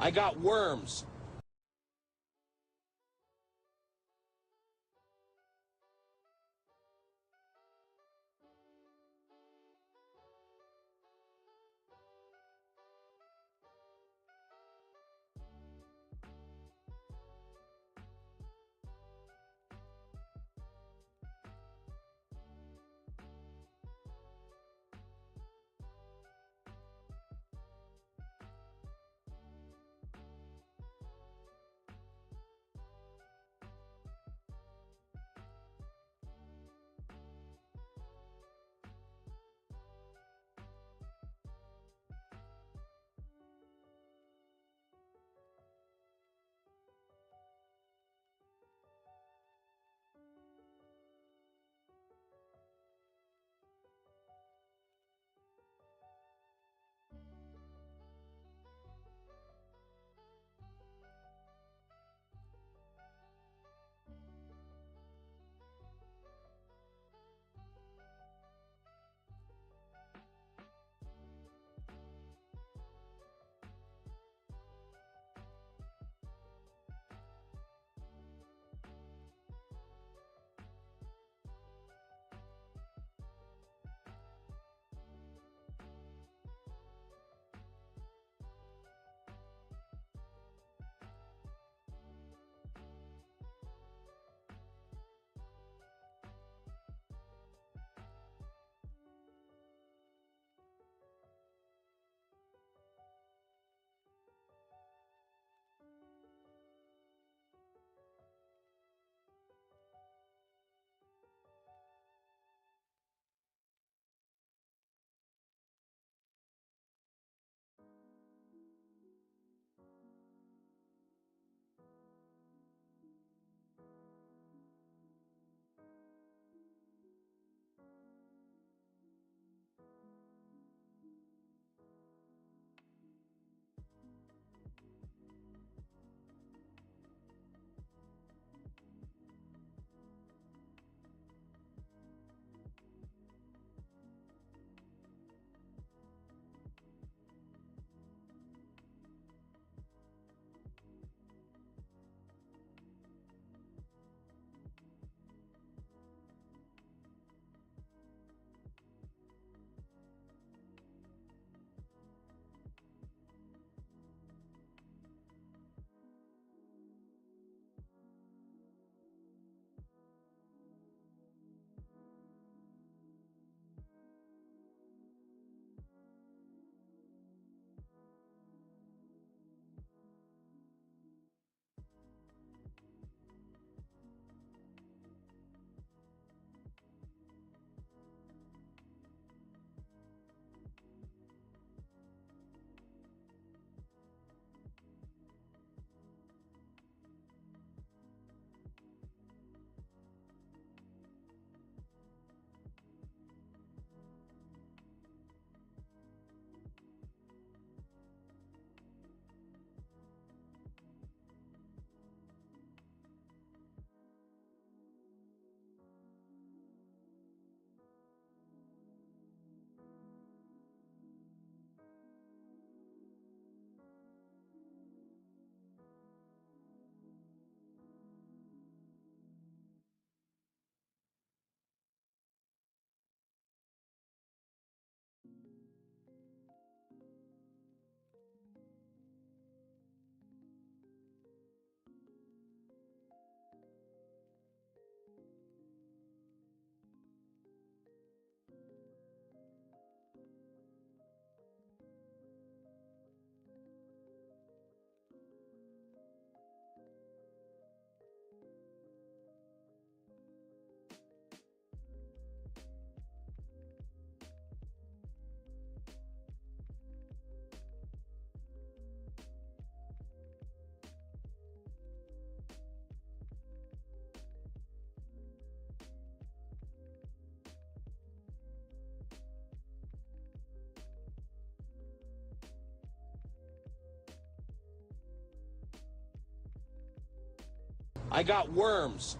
I got worms. I got worms.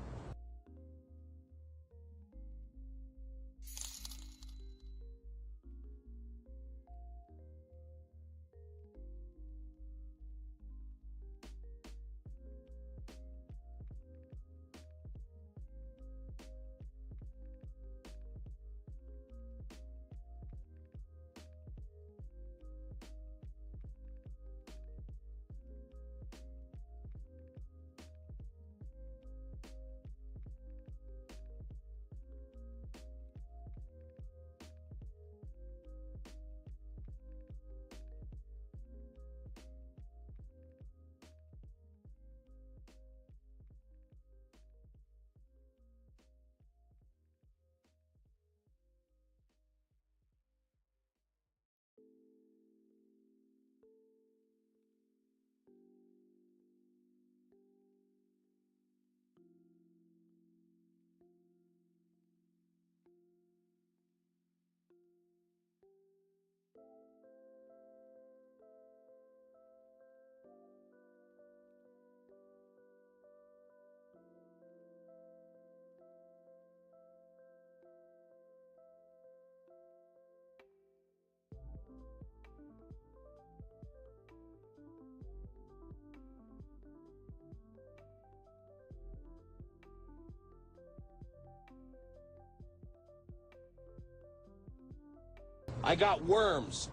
I got worms.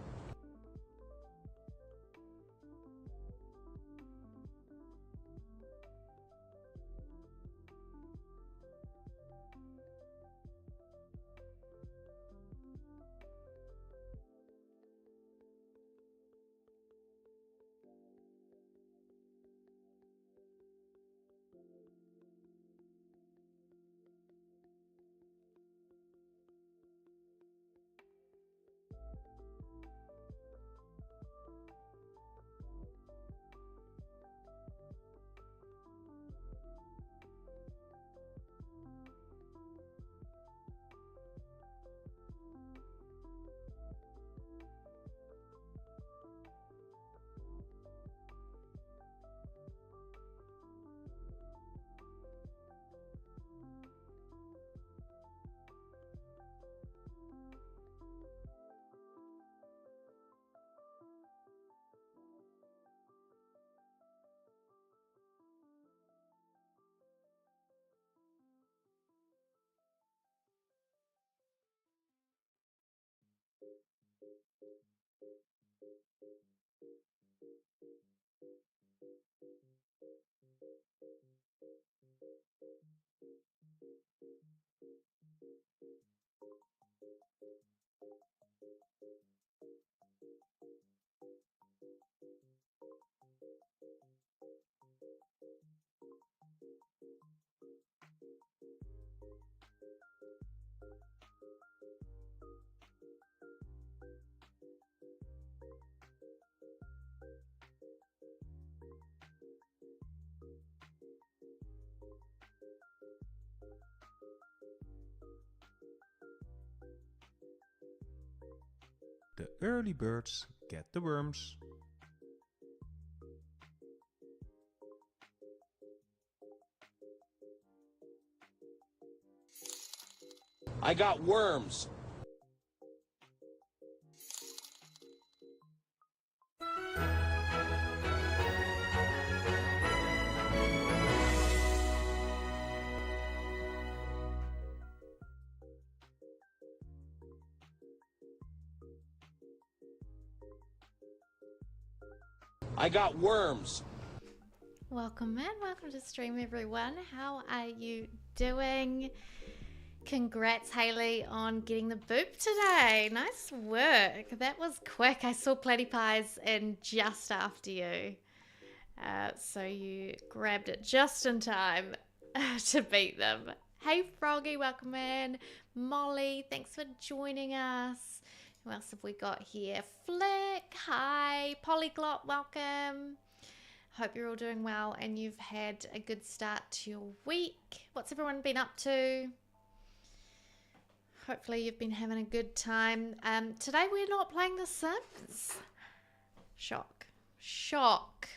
The early birds get the worms. I got worms. I got worms. Welcome in, welcome to stream everyone. How are you doing? Congrats Hayley on getting the boop today. Nice work. That was quick. I saw Platypies in just after you. So you grabbed it just in time to beat them. Hey Froggy, welcome in. Molly, thanks for joining us. Who else have we got here? Flick, hi. Polyglot, welcome. Hope you're all doing well and you've had a good start to your week. What's everyone been up to? Hopefully you've been having a good time. Today we're not playing The Sims. Shock. Shock.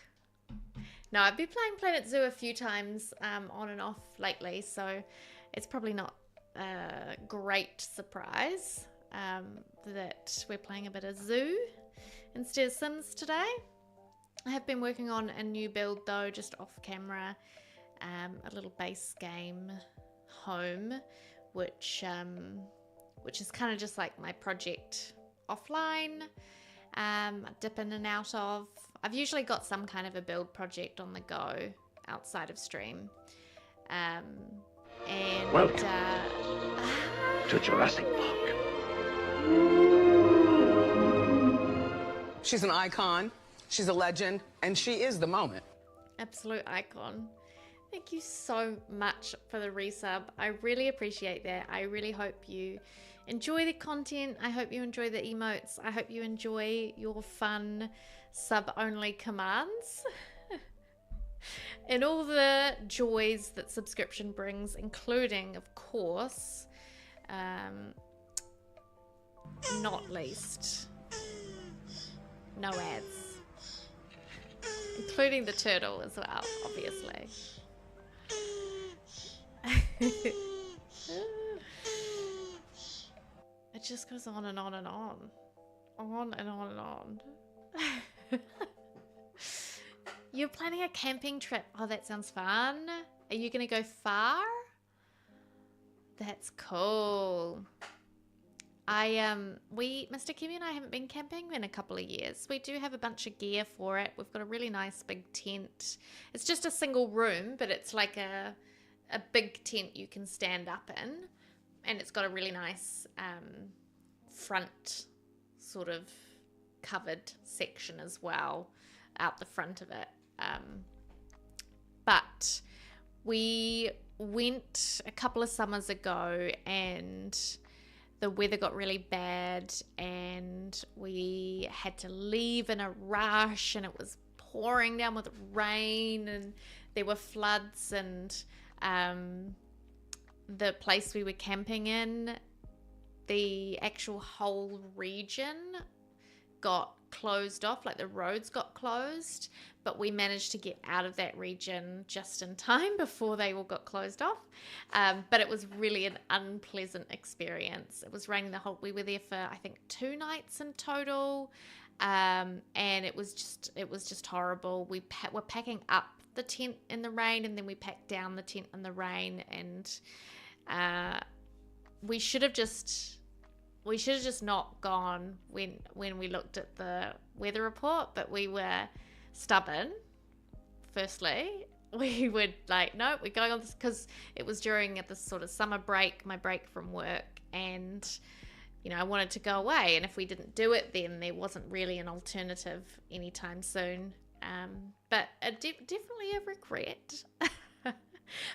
No, I've been playing Planet Zoo a few times on and off lately, so it's probably not a great surprise that we're playing a bit of Zoo instead of Sims today. I have been working on a new build though, just off camera, a little base game, Home, which is kind of just like my project offline, dip in and out of. I've usually got some kind of a build project on the go outside of stream. Welcome to Jurassic Park. She's an icon, she's a legend, and she is the moment. Absolute icon. Thank you so much for the resub. I really appreciate that. I really hope you enjoy the content. I hope you enjoy the emotes. I hope you enjoy your fun sub-only commands. And all the joys that subscription brings, including, of course, not least, no ads. Including the turtle as well, obviously. It just goes on and on and on. On and on and on. You're planning a camping trip. Oh, that sounds fun. Are you going to go far? That's cool. Mr. Kiwi and I haven't been camping in a couple of years. We do have a bunch of gear for it. We've got a really nice big tent. It's just a single room, but it's like a big tent you can stand up in, and it's got a really nice front sort of covered section as well out the front of it. But we went a couple of summers ago and the weather got really bad and we had to leave in a rush, and it was pouring down with rain and there were floods, and the place we were camping in, the actual whole region got closed off, like the roads got closed, but we managed to get out of that region just in time before they all got closed off. But it was really an unpleasant experience. It was raining we were there for I think 2 nights in total, and it was just horrible. We were packing up the tent in the rain, and then we packed down the tent in the rain, and we should have just not gone when we looked at the weather report, but we were stubborn. Firstly, we would like, no, we're going on this, because it was during this sort of summer break, my break from work, and I wanted to go away, and if we didn't do it then there wasn't really an alternative anytime soon. But definitely a regret,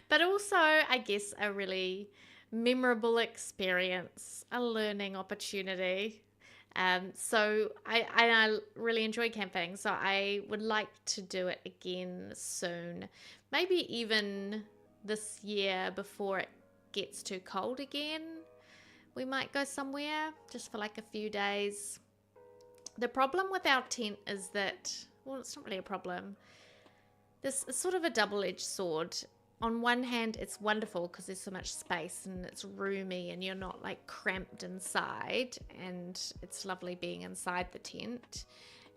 but also I guess a really memorable experience, a learning opportunity. So I really enjoy camping, so I would like to do it again soon, maybe even this year before it gets too cold again. We might go somewhere just for like a few days. The problem with our tent is that, well, it's not really a problem. This is sort of a double-edged sword. On one hand, it's wonderful because there's so much space and it's roomy and you're not like cramped inside, and it's lovely being inside the tent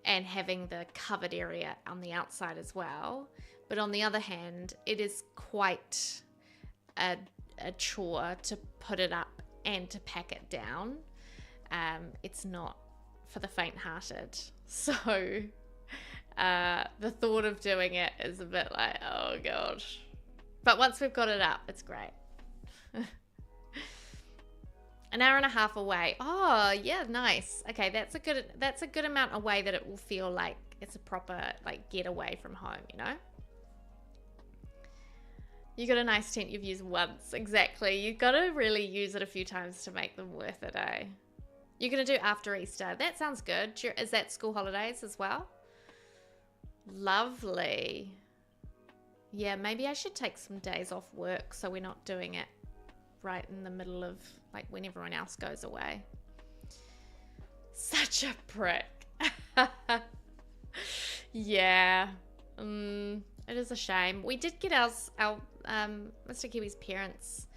and having the covered area on the outside as well. But on the other hand, it is quite a chore to put it up and to pack it down. It's not for the faint-hearted. So the thought of doing it is a bit like, oh gosh. But once we've got it up, it's great. An hour and a half away. Oh, yeah, nice. Okay, that's a good amount away that it will feel like it's a proper like getaway from home, You got a nice tent you've used once. Exactly. You've got to really use it a few times to make them worth it, eh? You're going to do after Easter. That sounds good. Is that school holidays as well? Lovely. Yeah, maybe I should take some days off work so we're not doing it right in the middle of like when everyone else goes away. Such a prick. Yeah. It is a shame. We did get our Mr. Kiwi's parents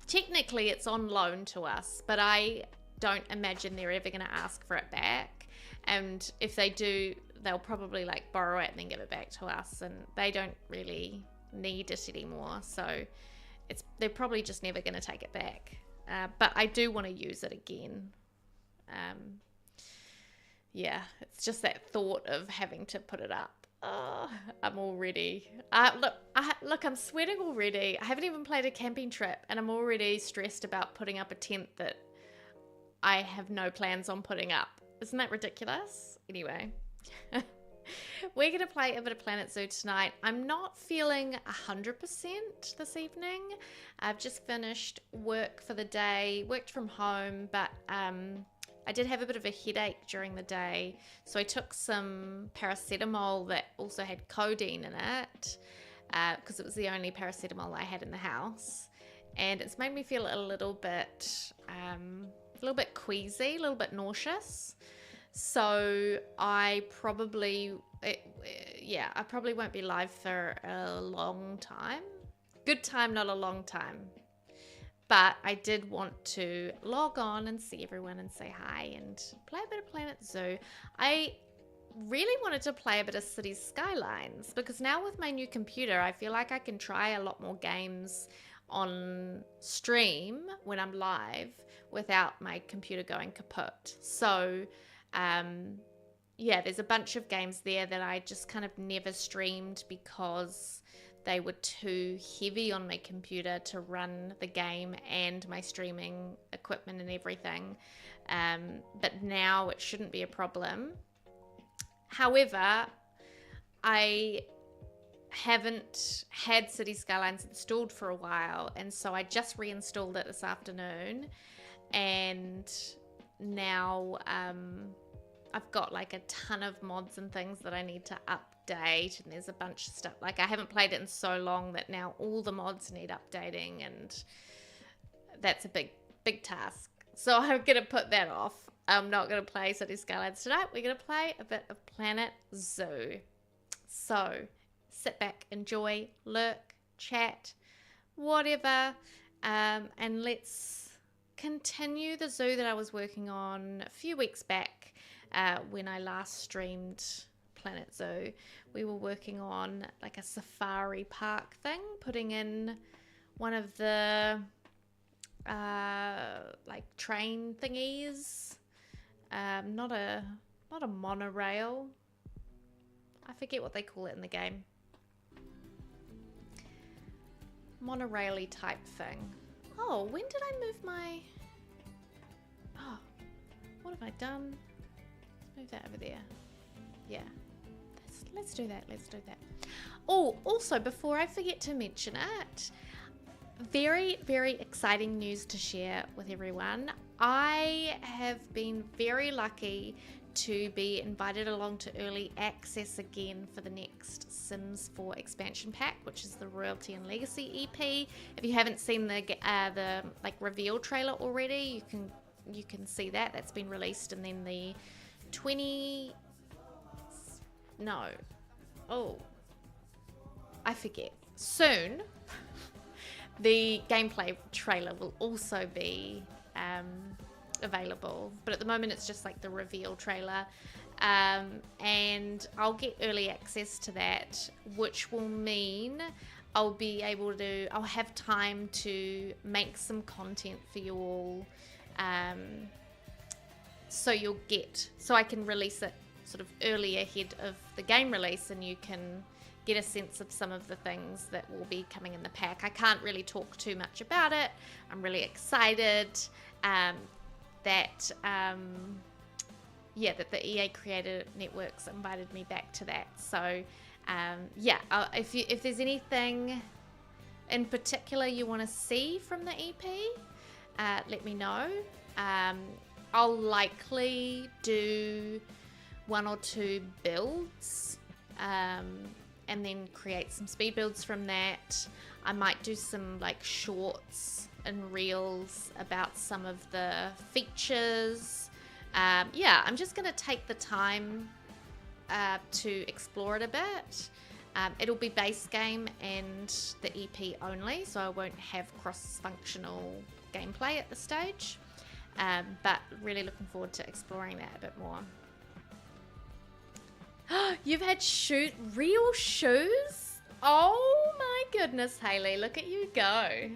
technically it's on loan to us, but I don't imagine they're ever going to ask for it back. And if they do, they'll probably like borrow it and then give it back to us, and they don't really need it anymore, so they're probably just never going to take it back. But I do want to use it again. Yeah, it's just that thought of having to put it up. Oh, I'm already look, I'm sweating already. I haven't even played a camping trip and I'm already stressed about putting up a tent that I have no plans on putting up. Isn't that ridiculous? Anyway, we're going to play a bit of Planet Zoo tonight. I'm not feeling 100% this evening. I've just finished work for the day, worked from home, but I did have a bit of a headache during the day. So I took some paracetamol that also had codeine in it because it was the only paracetamol I had in the house. And it's made me feel a little bit queasy, a little bit nauseous. So I probably won't be live for a long time. Good time, not a long time. But I did want to log on and see everyone and say hi and play a bit of Planet Zoo. I really wanted to play a bit of Cities Skylines because now with my new computer, I feel like I can try a lot more games on stream when I'm live without my computer going kaput. So yeah, there's a bunch of games there that I just kind of never streamed because they were too heavy on my computer to run the game and my streaming equipment and everything. But now it shouldn't be a problem. However, I haven't had City Skylines installed for a while, and so I just reinstalled it this afternoon, and now I've got like a ton of mods and things that I need to update, and there's a bunch of stuff. Like, I haven't played it in so long that now all the mods need updating, and that's a big task. So I'm going to put that off. I'm not going to play City Skylines tonight. We're going to play a bit of Planet Zoo. So sit back, enjoy, lurk, chat, whatever, and let's continue the zoo that I was working on a few weeks back. When I last streamed Planet Zoo, we were working on like a safari park thing, putting in one of the like train thingies, not a monorail. I forget what they call it in the game. Monorail-y type thing. Oh, when did I move my... Oh, what have I done? Move that over there. Yeah. Let's do that. Let's do that. Oh, also, before I forget to mention it, very, very exciting news to share with everyone. I have been very lucky to be invited along to early access again for the next Sims 4 expansion pack, which is the Royalty and Legacy EP. If you haven't seen the like reveal trailer already, you can see that. That's been released, and then the I forget. Soon, the gameplay trailer will also be available, but at the moment it's just like the reveal trailer, and I'll get early access to that, which will mean I'll have time to make some content for you all, so I can release it sort of early ahead of the game release, and you can get a sense of some of the things that will be coming in the pack. I can't really talk too much about it. I'm really excited that the EA Creator Networks invited me back to that. So if there's anything in particular you want to see from the EP, let me know. I'll likely do 1 or 2 builds, and then create some speed builds from that. I might do some like shorts and reels about some of the features. I'm just gonna take the time to explore it a bit. It'll be base game and the EP only, so I won't have cross-functional gameplay at this stage, but really looking forward to exploring that a bit more. You've had real shoes? Oh my goodness, Hayley, look at you go.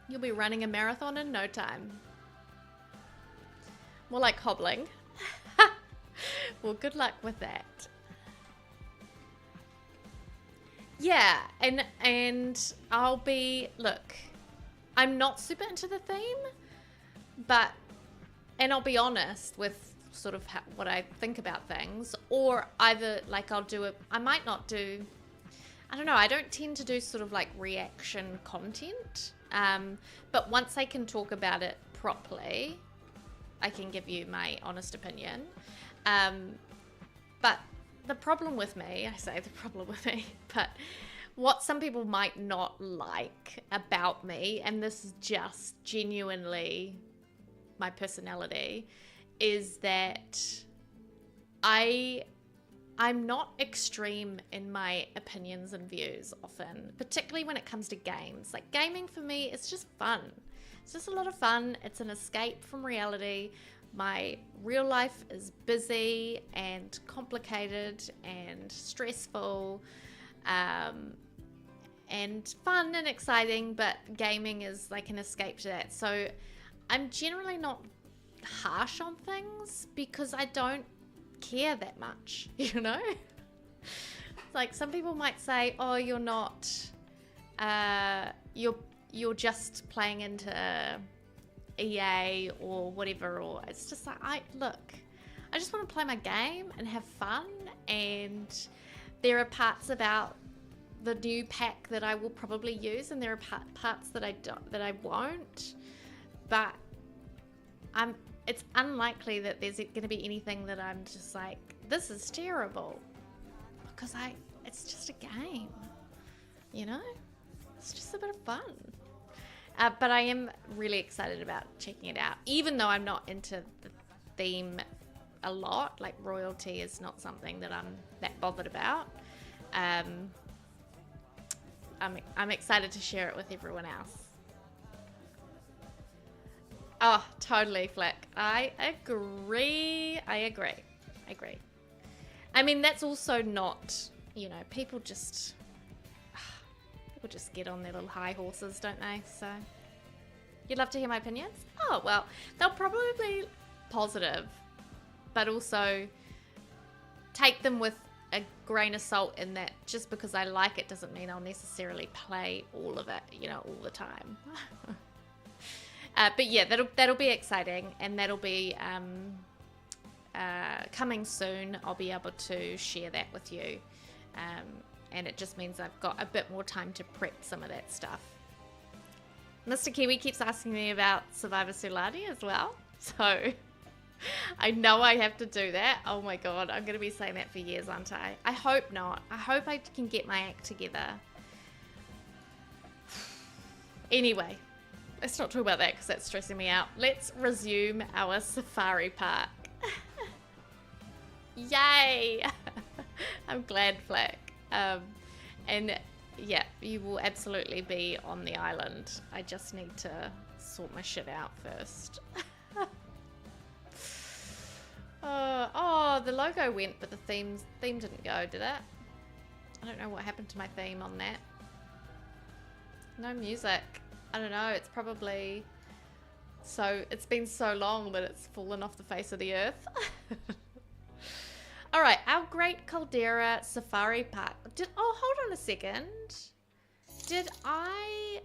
You'll be running a marathon in no time. More like hobbling. Well, good luck with that. Yeah, and look, I'm not super into the theme, and I'll be honest with sort of what I think about things, or either like I might not do, I don't know, I don't tend to do sort of like reaction content, but once I can talk about it properly, I can give you my honest opinion. But the problem with me, but what some people might not like about me, and this is just genuinely my personality, is that I'm not extreme in my opinions and views often, particularly when it comes to games. Like, gaming for me, it's just fun. It's just a lot of fun. It's an escape from reality. My real life is busy and complicated and stressful, and fun and exciting, but gaming is like an escape to that. So I'm generally not harsh on things because I don't care that much, you know? Like some people might say, oh, you're not, you're just playing into EA or whatever, or it's just like, I just want to play my game and have fun, and there are parts about the new pack that I will probably use, and there are parts that I won't, but it's unlikely that there's going to be anything that I'm just like, this is terrible, because it's just a game, you know? It's just a bit of fun. But I am really excited about checking it out, even though I'm not into the theme a lot. Like royalty is not something that I'm that bothered about. I'm excited to share it with everyone else. Oh, totally, Flick. I agree. I mean, that's also not, you know, people just get on their little high horses, don't they? So, you'd love to hear my opinions? Oh, well, they'll probably be positive, but also take them with a grain of salt in that just because I like it doesn't mean I'll necessarily play all of it, you know, all the time. But yeah, that'll be exciting, and that'll be coming soon. I'll be able to share that with you, and it just means I've got a bit more time to prep some of that stuff. Mr. Kiwi keeps asking me about Survivor Sulati as well, so I know I have to do that. Oh my god, I'm going to be saying that for years, aren't I? I hope not. I hope I can get my act together. Anyway, let's not talk about that because that's stressing me out. Let's resume our safari park. Yay! I'm glad, Flack. And yeah, you will absolutely be on the island. I just need to sort my shit out first. Oh, the logo went, but the theme didn't go, did it? I don't know what happened to my theme on that. No music. I don't know, it's probably it's been so long that it's fallen off the face of the earth. All right, our Great Caldera Safari Park. Oh, hold on a second. Did I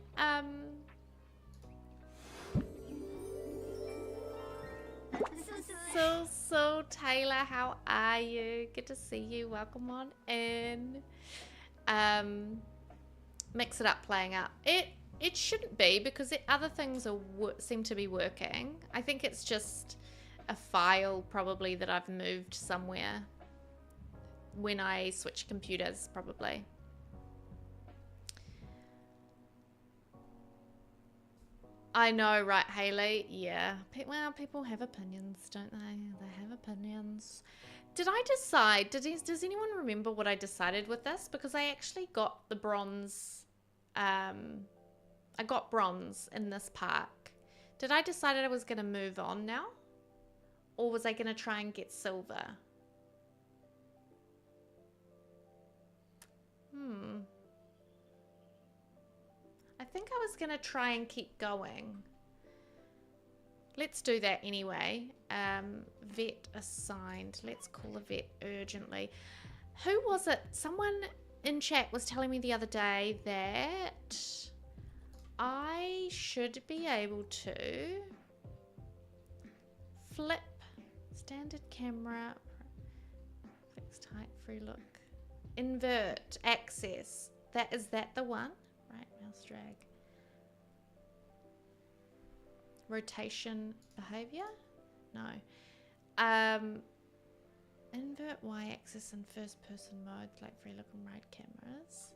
So Taylor, how are you? Good to see you. Welcome on in. Mix it up, playing up. It shouldn't be because other things seem to be working. I think it's just a file probably that I've moved somewhere when I switch computers, probably. I know, right, Haley? Yeah. Well, people have opinions, don't they? They have opinions. Did I decide? Does anyone remember what I decided with this? Because I actually got the bronze. I got bronze in this park. Did I decide I was going to move on now? Or was I going to try and get silver? I think I was going to try and keep going. Let's do that anyway. Vet assigned. Let's call a vet urgently. Who was it? Someone in chat was telling me the other day that I should be able to flip standard camera, fixed height, free look, invert access. Is that the one? Right, mouse drag. Rotation behavior? No. Invert y-axis in first person mode, like free look and right cameras.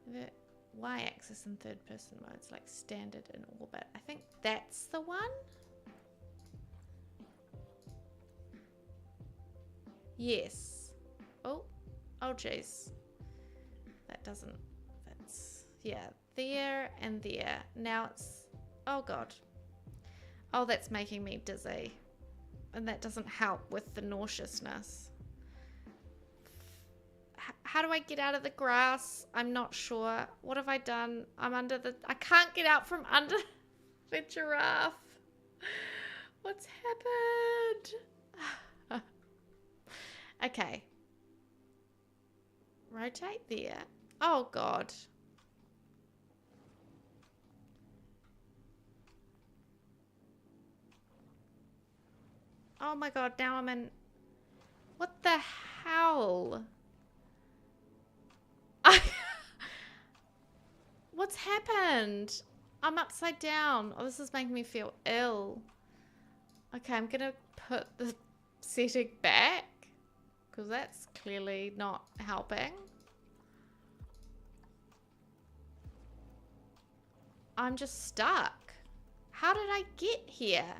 Invert y-axis in third person modes, like standard in orbit. I think that's the one. Yes. Oh jeez. That's, yeah, there and there. Now it's, oh god. Oh, that's making me dizzy. And that doesn't help with the nauseousness. How do I get out of the grass? I'm not sure. What have I done? I'm under the... I can't get out from under the giraffe. What's happened? Okay. Rotate there. Oh, God. Oh, my God. Now I'm in... What the hell? What's happened? I'm upside down. Oh, this is making me feel ill. Okay, I'm gonna put the setting back because that's clearly not helping. I'm just stuck. How did I get here?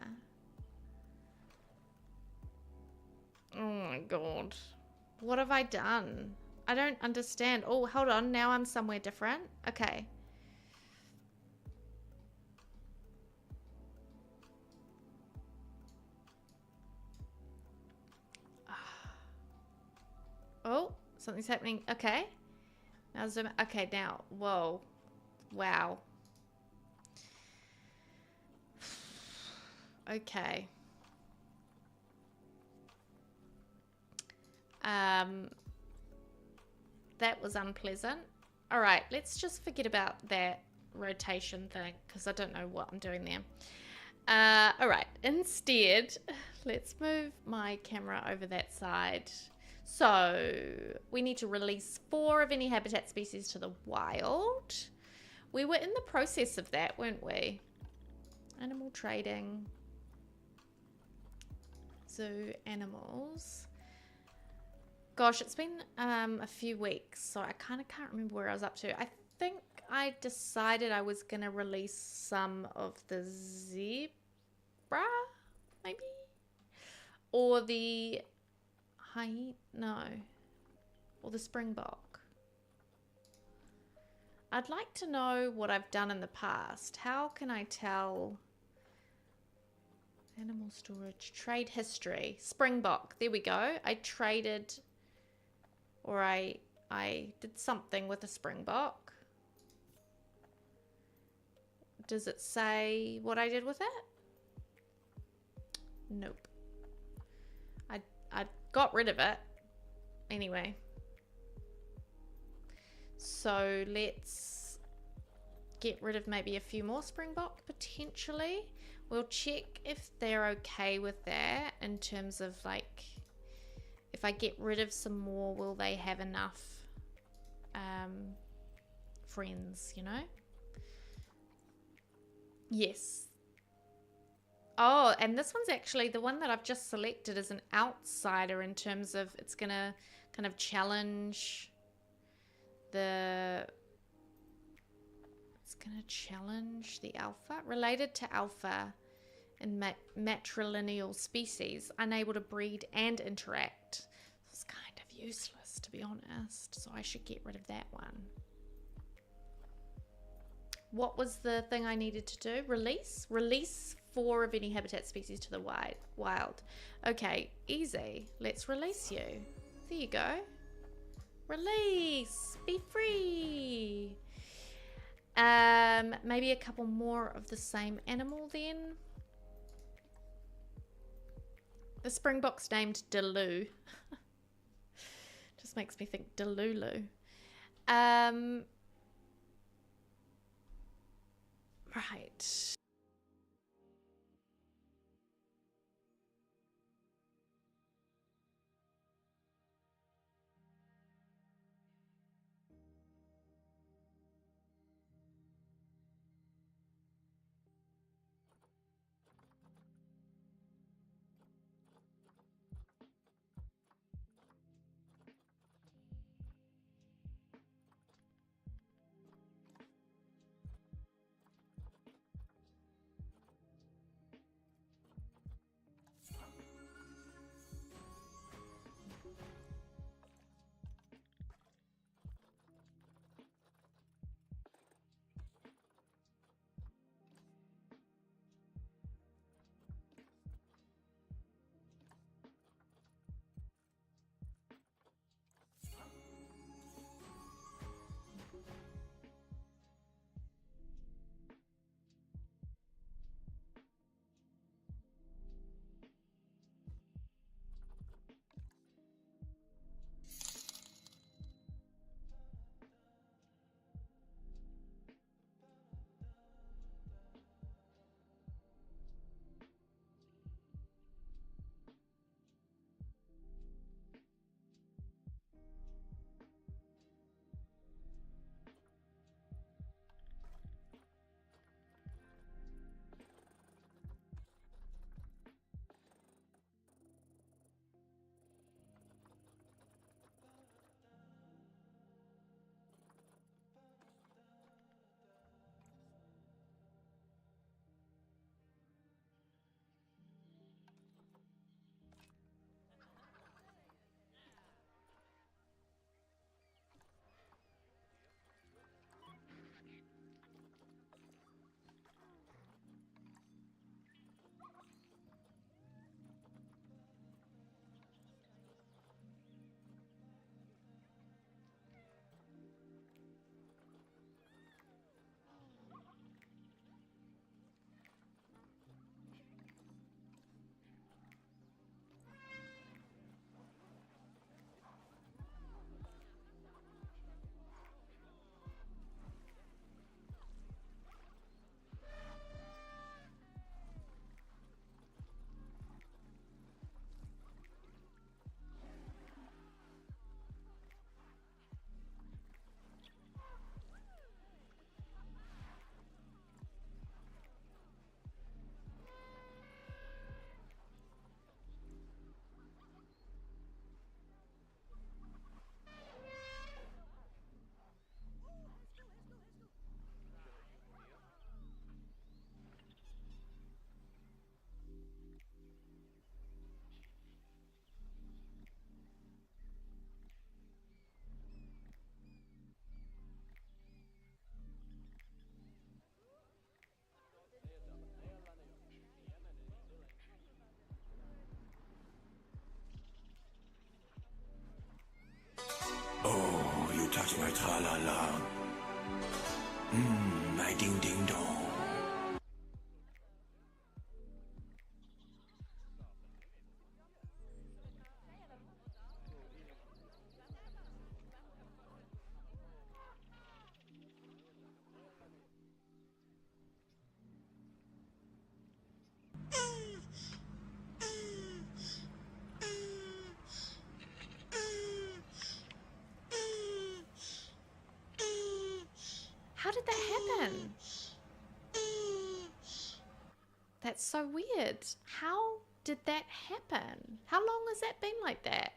Oh my God. What have I done? I don't understand. Oh, hold on. Now I'm somewhere different. Okay. Oh, something's happening. Okay. Now zoom. Okay, now. Whoa. Wow. Okay. That was unpleasant. All right, let's just forget about that rotation thing because I don't know what I'm doing there. All right, instead, let's move my camera over that side. So we need to release 4 of any habitat species to the wild. We were in the process of that, weren't we? Animal trading. Zoo animals. Gosh, it's been a few weeks, so I kind of can't remember where I was up to. I think I decided I was going to release some of the zebra, maybe? Or the hyena, no. Or the springbok. I'd like to know what I've done in the past. How can I tell? Animal storage, trade history, springbok. There we go. I traded, or I did something with a springbok. Does it say what I did with it? Nope. I got rid of it. Anyway. So let's get rid of maybe a few more springbok potentially. We'll check if they're okay with that in terms of like, if I get rid of some more, will they have enough friends, you know? Yes. Oh, and this one's actually, the one that I've just selected is an outsider in terms of it's going to kind of challenge the... It's going to challenge the alpha. Related to alpha in matrilineal species, unable to breed and interact. It's kind of useless, to be honest. So I should get rid of that one. What was the thing I needed to do? Release? Release 4 of any habitat species to the wild. Okay, easy. Let's release you. There you go. Release. Be free. Maybe a couple more of the same animal then. The springbok's named Delulu. Just makes me think Delulu. Right. That's so weird. How did that happen? How long has that been like that?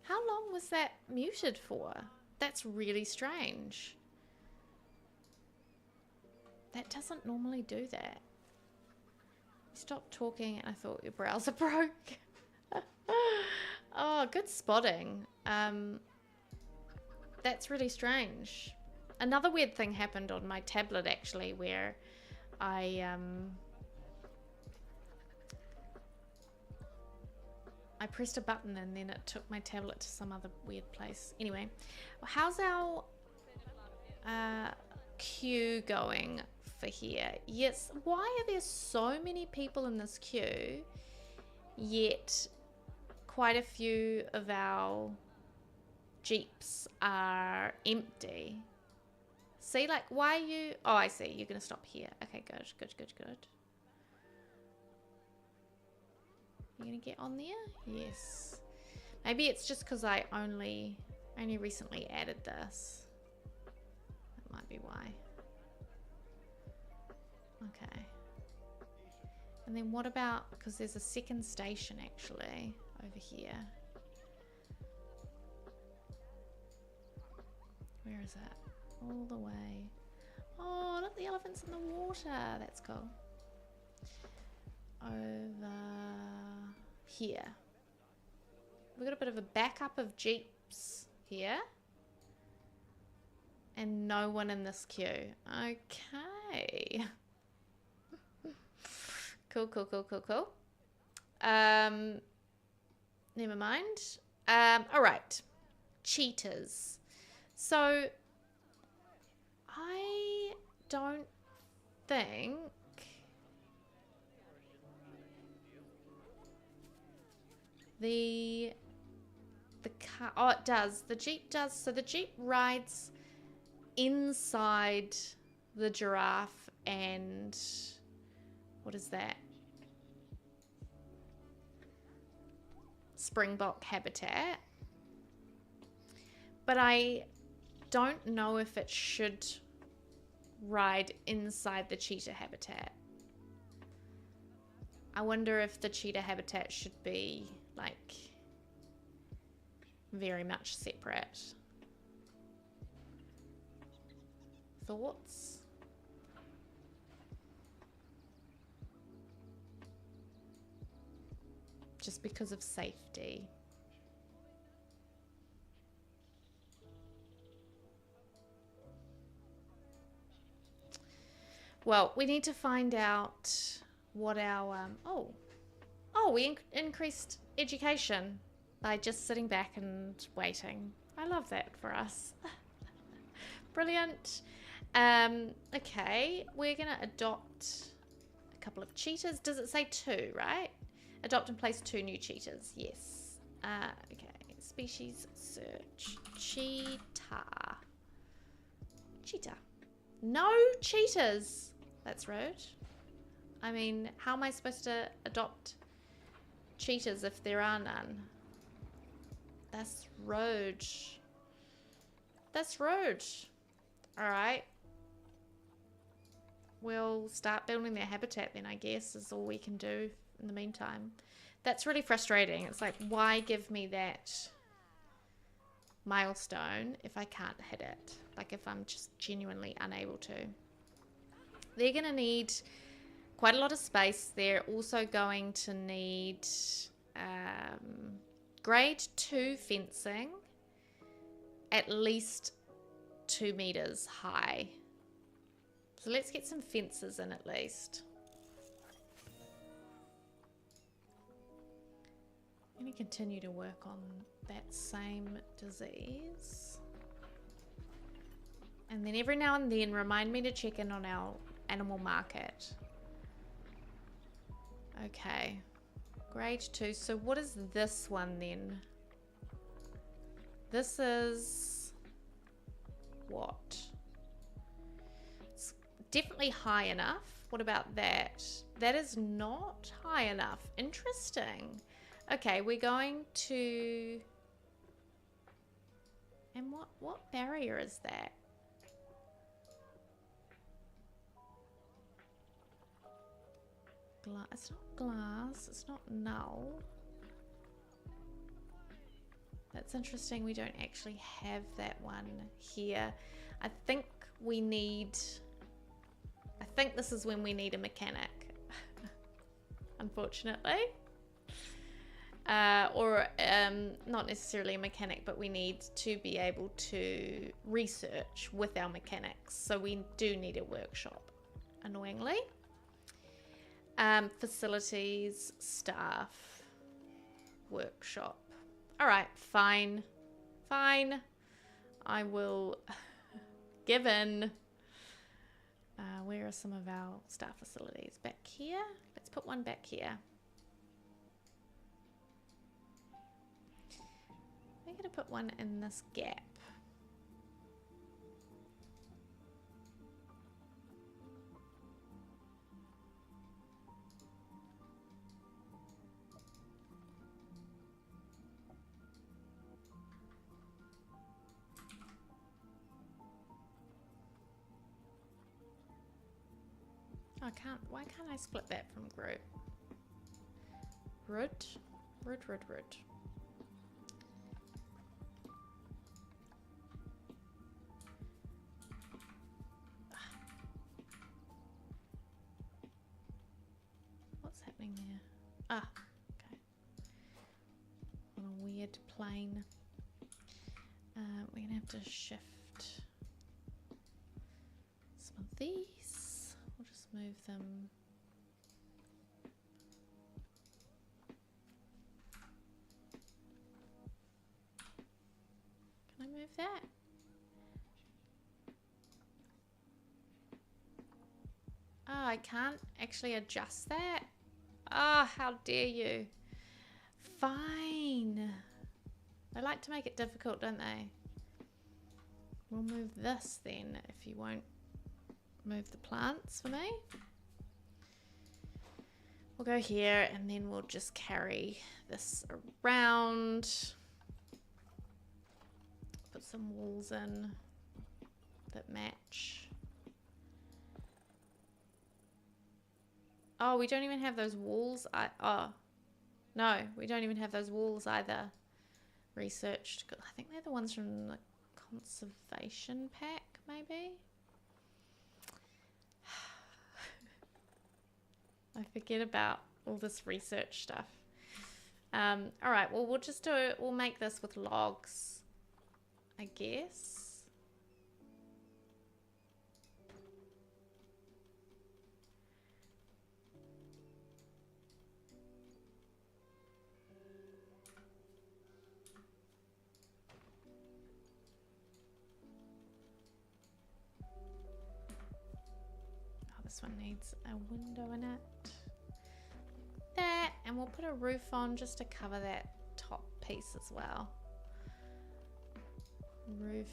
How long was that muted for? That's really strange. That doesn't normally do that. Stop talking and I thought your browser broke. Oh, good spotting. That's really strange. Another weird thing happened on my tablet actually, where I pressed a button and then it took my tablet to some other weird place. Anyway, how's our queue going for here? Yes, why are there so many people in this queue, yet quite a few of our Jeeps are empty? See, like, why are you... Oh, I see. You're going to stop here. Okay, good, good, good, good. You're going to get on there? Yes. Maybe it's just because I only recently added this. That might be why. Okay. And then what about... Because there's a second station, actually, over here. Where is it? All the way. Oh, look, the elephant's in the water. That's cool. Over here. We've got a bit of a backup of Jeeps here. And no one in this queue. Okay. Cool, cool, cool, cool, cool. Never mind. All right. Cheetahs. So... I don't think the car, oh, it does. The Jeep does. So the Jeep rides inside the giraffe and what is that? Springbok habitat. But I don't know if it should ride inside the cheetah habitat. I wonder if the cheetah habitat should be like very much separate. Thoughts? Just because of safety. Well, we need to find out what our, we increased education by just sitting back and waiting. I love that for us. Brilliant. Okay, we're going to adopt a couple of cheetahs. Does it say 2, right? Adopt and place 2 new cheetahs. Yes. Okay, species search. Cheetah. Cheetah. No cheetahs. That's rude. I mean, how am I supposed to adopt cheetahs if there are none? That's rude. That's rude. Alright. We'll start building their habitat then, I guess, is all we can do in the meantime. That's really frustrating. It's like, why give me that milestone if I can't hit it? Like, if I'm just genuinely unable to. They're going to need quite a lot of space. They're also going to need grade 2 fencing, at least 2 meters high. So let's get some fences in at least. I'm going to continue to work on that same disease. And then every now and then remind me to check in on our animal market. Okay. Grade 2. So what is this one then? This is... what? It's definitely high enough. What about that? That is not high enough. Interesting. Okay, we're going to... and what barrier is that? glass. It's not glass. It's not null. That's interesting. We don't actually have that one here. I think we need... I think this is when we need a mechanic. Unfortunately. Or not necessarily a mechanic, but we need to be able to research with our mechanics. So we do need a workshop, annoyingly. Facilities, staff, workshop. All right, fine. Fine. I will give in. Where are some of our staff facilities? Back here? Let's put one back here. We're going to put one in this gap. I can't, why can't I split that from group? Root. What's happening there? Ah, okay. On a weird plane. We're gonna have to shift some of these. We'll just move them. Can I move that? Oh, I can't actually adjust that. Ah, how dare you. Fine. They like to make it difficult, don't they? We'll move this then if you won't move the plants for me. We'll go here and then we'll just carry this around. Put some walls in that match. Oh, we don't even have those walls. Oh, no, we don't even have those walls either. Researched. I think they're the ones from the conservation pack, maybe. I forget about all this research stuff. All right, well, we'll just do it. We'll make this with logs, I guess. This one needs a window in it. That, and we'll put a roof on just to cover that top piece as well. Roof.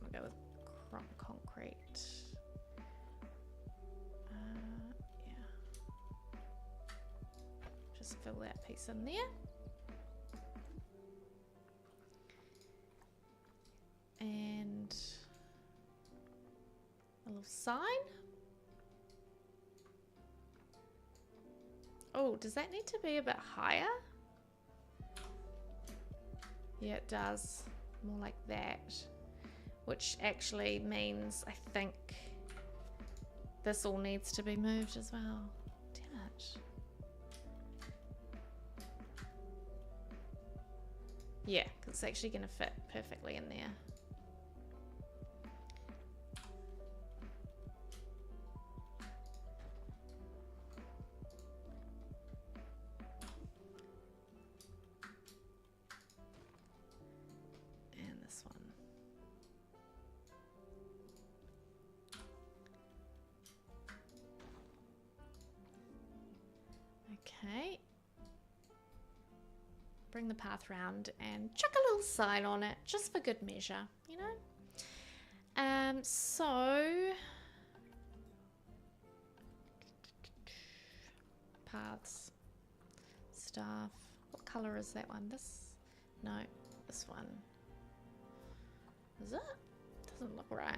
We'll go with concrete. Yeah. Just fill that piece in there. And a little sign. Oh, does that need to be a bit higher? Yeah, it does. More like that. Which actually means I think this all needs to be moved as well. Damn it. Yeah, because it's actually going to fit perfectly in there. Okay. Bring the path round and chuck a little sign on it, just for good measure, you know? So paths, staff. What color is that one? This? No, this one. Is it? Doesn't look right.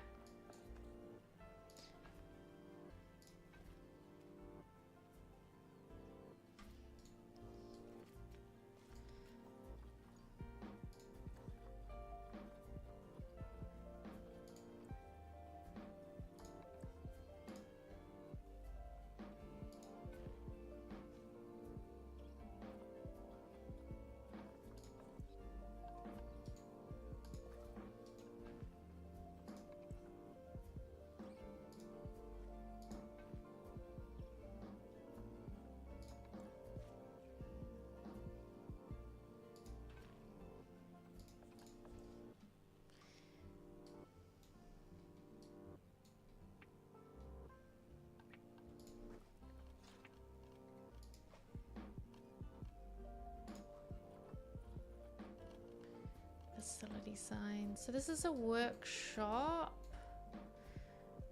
Facility sign. So this is a workshop,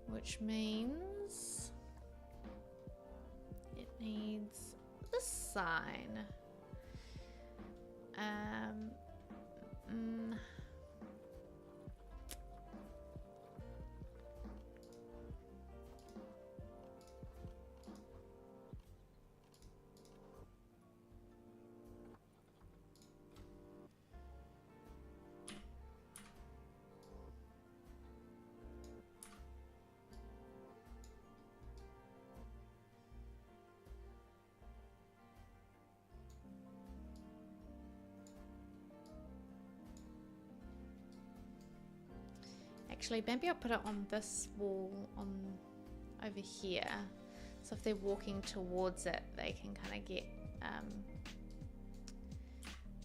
which means it needs this sign. Actually, maybe I'll put it on this wall on over here. So if they're walking towards it, they can kind of get,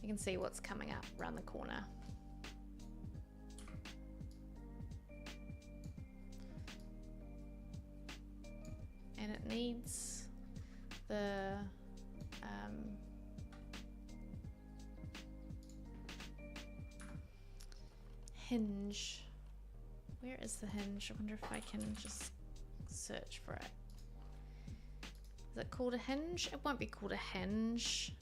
you can see what's coming up around the corner. And it needs the, hinge. Where is the hinge? I wonder if I can just search for it. Is it called a hinge? It won't be called a hinge.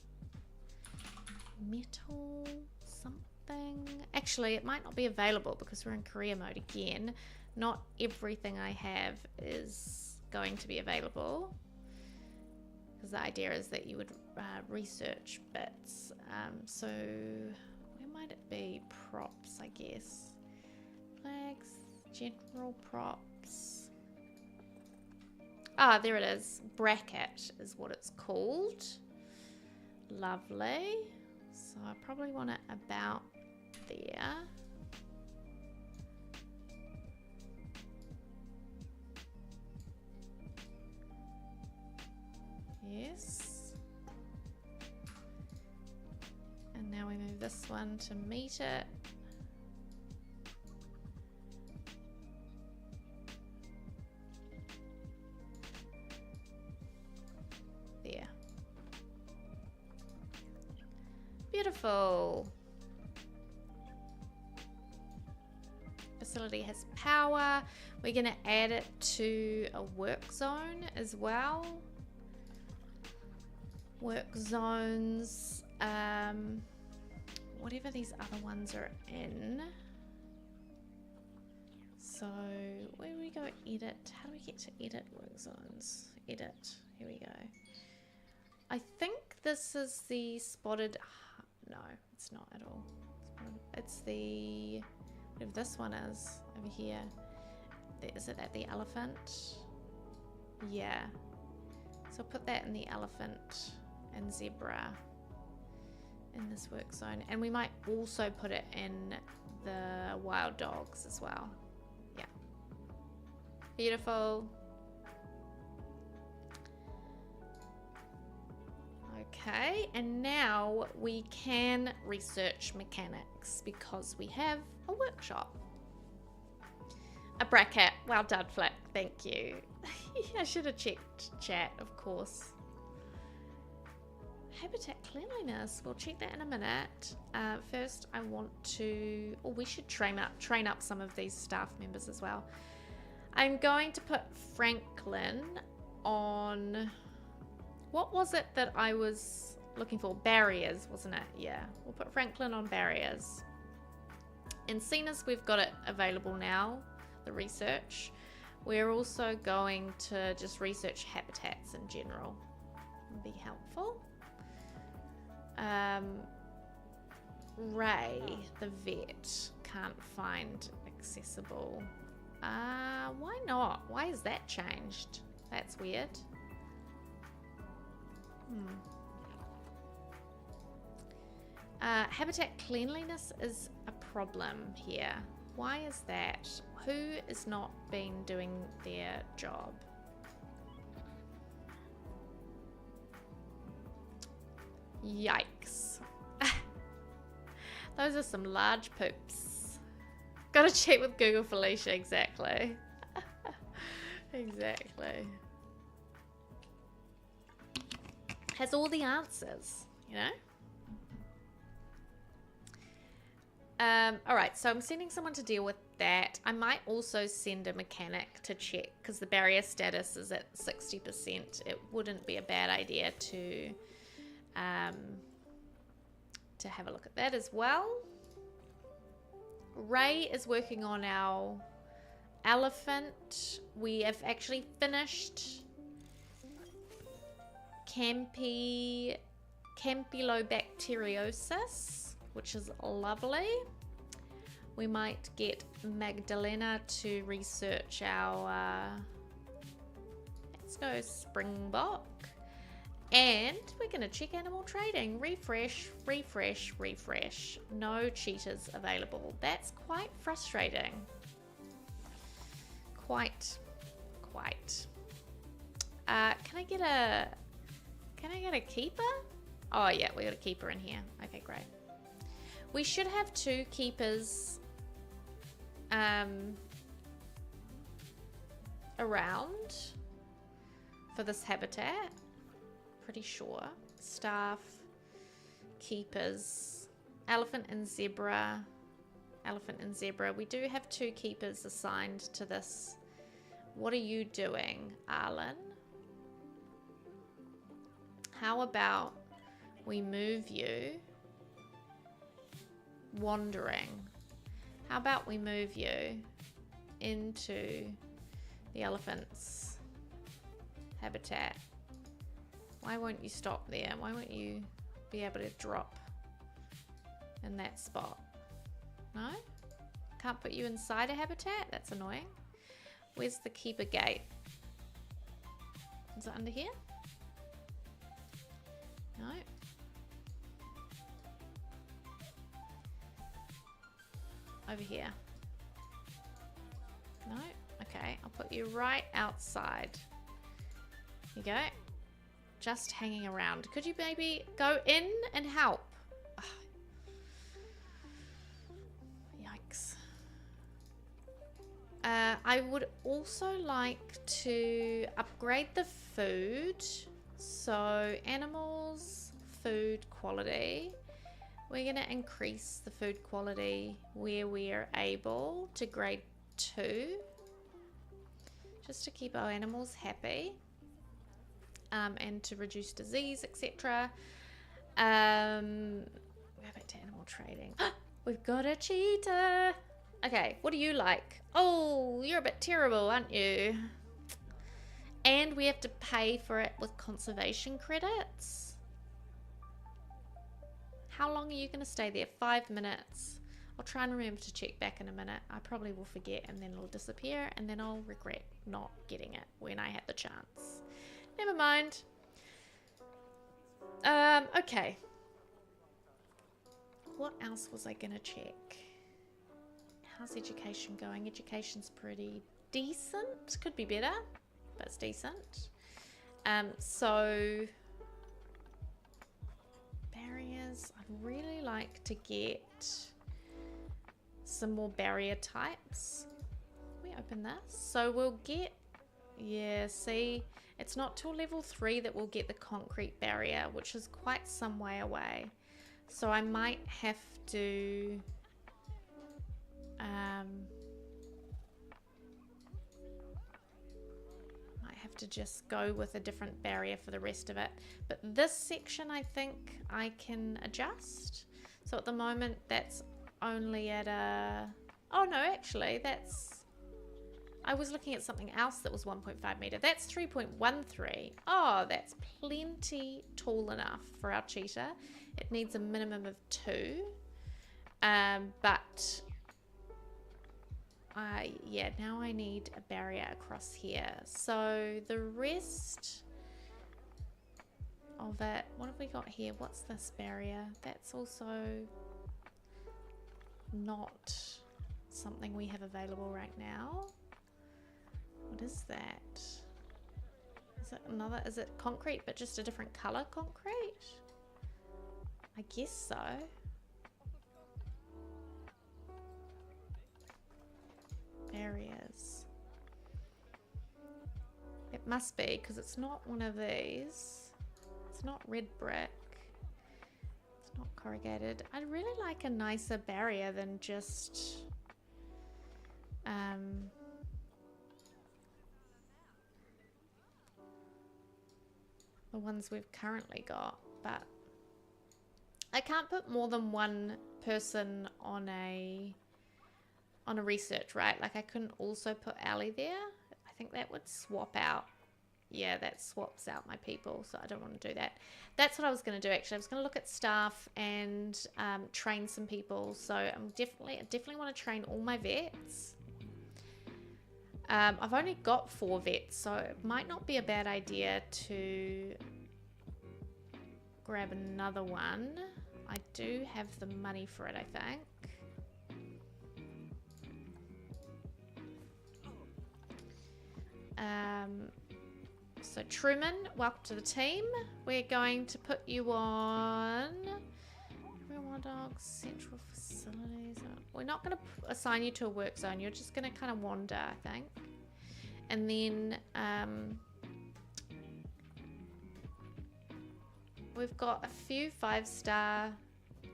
Metal something. Actually, it might not be available because we're in career mode again. Not everything I have is going to be available. Because the idea is that you would research bits. So where might it be? Props, I guess. Flags. General props. Ah, there it is. Bracket is what it's called. Lovely. So I probably want it about there. Yes. And now we move this one to meet it. There. Beautiful. Facility has power. We're going to add it to a work zone as well. Work zones, whatever these other ones are in. So where do we go? Edit. How do we get to edit work zones? Edit. Here we go. I think this is the spotted. No, it's not at all. It's the, whatever this one is over here. Is it at the elephant? Yeah. So I'll put that in the elephant and zebra in this work zone. And we might also put it in the wild dogs as well. Yeah. Beautiful. Okay, and now we can research mechanics because we have a workshop. A bracket. Well done, Flick. Thank you. I should have checked chat, of course. Habitat cleanliness. We'll check that in a minute. First, I want to... Oh, we should train up some of these staff members as well. I'm going to put Franklin on... What was it that I was looking for? Barriers, wasn't it? Yeah. We'll put Franklin on barriers. And seeing as we've got it available now, the research, we're also going to just research habitats in general. It'll be helpful. Ray, the vet, can't find accessible. Why not? Why is that changed? That's weird. Habitat cleanliness is a problem here. Why is that? Who is not been doing their job? Yikes. Those are some large poops. Gotta check with Google Felicia, exactly. Exactly. Has all the answers, you know? All right, so I'm sending someone to deal with that. I might also send a mechanic to check because the barrier status is at 60%. It wouldn't be a bad idea to have a look at that as well. Ray is working on our elephant. We have actually finished Campylobacteriosis, which is lovely. We might get Magdalena to research our let's go Springbok, and we're going to check animal trading. Refresh, refresh, refresh. No cheetahs available. That's quite frustrating. Quite. Can I get a keeper? Oh yeah, we got a keeper in here. Okay, great. We should have 2 keepers around for this habitat. Pretty sure. Staff, keepers, elephant and zebra. Elephant and zebra. We do have 2 keepers assigned to this. What are you doing, Arlen? How about we move you wandering? How about we move you into the elephant's habitat? Why won't you stop there? Why won't you be able to drop in that spot? No? Can't put you inside a habitat? That's annoying. Where's the keeper gate? Is it under here? No. Over here. No? Okay, I'll put you right outside. Here you go. Just hanging around. Could you maybe go in and help? Ugh. Yikes. I would also like to upgrade the food. So animals, food quality. We're going to increase the food quality where we are able to grade 2. Just to keep our animals happy. And to reduce disease, etc. Go back to animal trading. We've got a cheetah. Okay, what do you like? Oh, you're a bit terrible, aren't you? And we have to pay for it with conservation credits. How long are you going to stay there? 5 minutes. I'll try and remember to check back in a minute. I probably will forget and then it'll disappear and then I'll regret not getting it when I had the chance. Never mind. Okay. What else was I going to check? How's education going? Education's pretty decent. Could be better, but it's decent. So barriers. I'd really like to get some more barrier types. Can we open this? So we'll get, yeah, see, it's not till level 3 that we'll get the concrete barrier, which is quite some way away. So I might have to just go with a different barrier for the rest of it. But this section I think I can adjust. So at the moment that's only at a, oh no, actually that's, I was looking at something else that was 1.5 meter. That's 3.13. Oh, that's plenty tall enough for our cheetah. It needs a minimum of 2. But yeah, now I need a barrier across here. So the rest of it, what have we got here? What's this barrier? That's also not something we have available right now. What is that? Is it another, is it concrete but just a different color concrete? I guess so. Barriers. It must be because it's not one of these. It's not red brick. It's not corrugated. I'd really like a nicer barrier than just the ones we've currently got, but I can't put more than one person on a research, right? Like I couldn't also put Allie there. I think that would swap out. Yeah, that swaps out my people, so I don't want to do that. That's what I was going to do, actually. I was going to look at staff and train some people. So I definitely want to train all my vets. I've only got 4 vets, so it might not be a bad idea to grab another one. I do have the money for it, I think. So Truman, welcome to the team. We're going to put you on everyone dogs, central facilities. We're not going to assign you to a work zone. You're just going to kind of wander, I think. And then we've got a few 5-star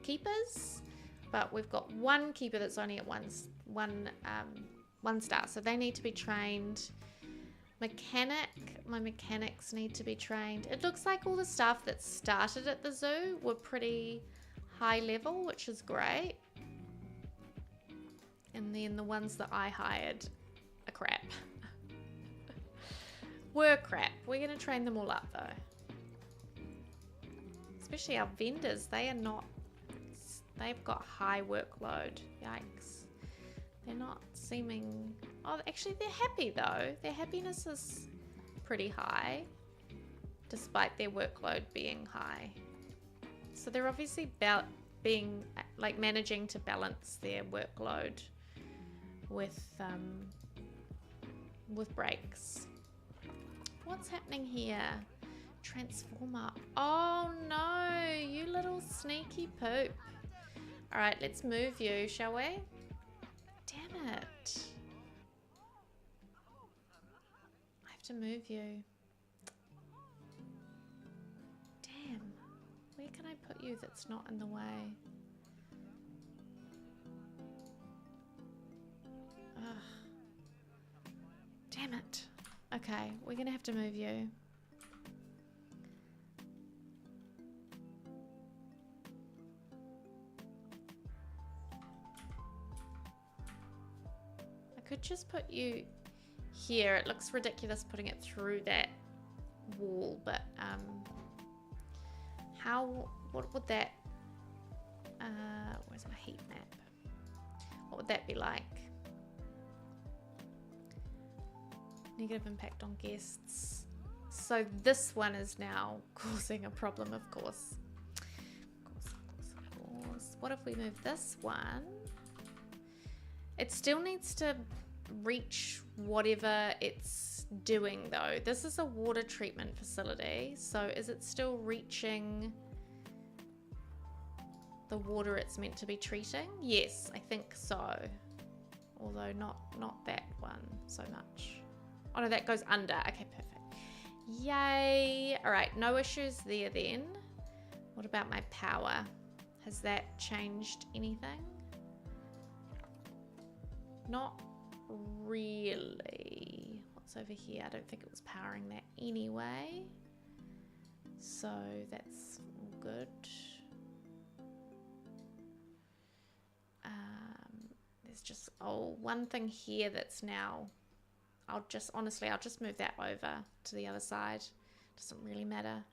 keepers, but we've got one keeper that's only at one star, so they need to be trained. My mechanics need to be trained. It looks like all the staff that started at the zoo were pretty high level, which is great. And then the ones that I hired are crap. Were crap. We're going to train them all up though. Especially our vendors, they are not, they've got high workload. Yikes. They're not seeming, oh, actually they're happy though. Their happiness is pretty high, despite their workload being high. So they're obviously managing to balance their workload with breaks. What's happening here? Transformer. Oh no, you little sneaky poop. All right, let's move you, shall we? Damn it. I have to move you. Damn. Where can I put you that's not in the way? Ugh. Damn it. Okay, we're gonna have to move you. I could just put you here. It looks ridiculous putting it through that wall, but what would that, where's my heat map? What would that be like? Negative impact on guests. So this one is now causing a problem, of course. Of course. What if we move this one? It still needs to reach whatever it's doing though. This is a water treatment facility, so is it still reaching the water it's meant to be treating? Yes, I think so. Although not that one so much. Oh no, that goes under. Okay, perfect. Yay. All right, no issues there then. What about my power? Has that changed anything? Not really. What's over here? I don't think it was powering that anyway. So that's all good. There's just, one thing here that's now, I'll just move that over to the other side. Doesn't really matter.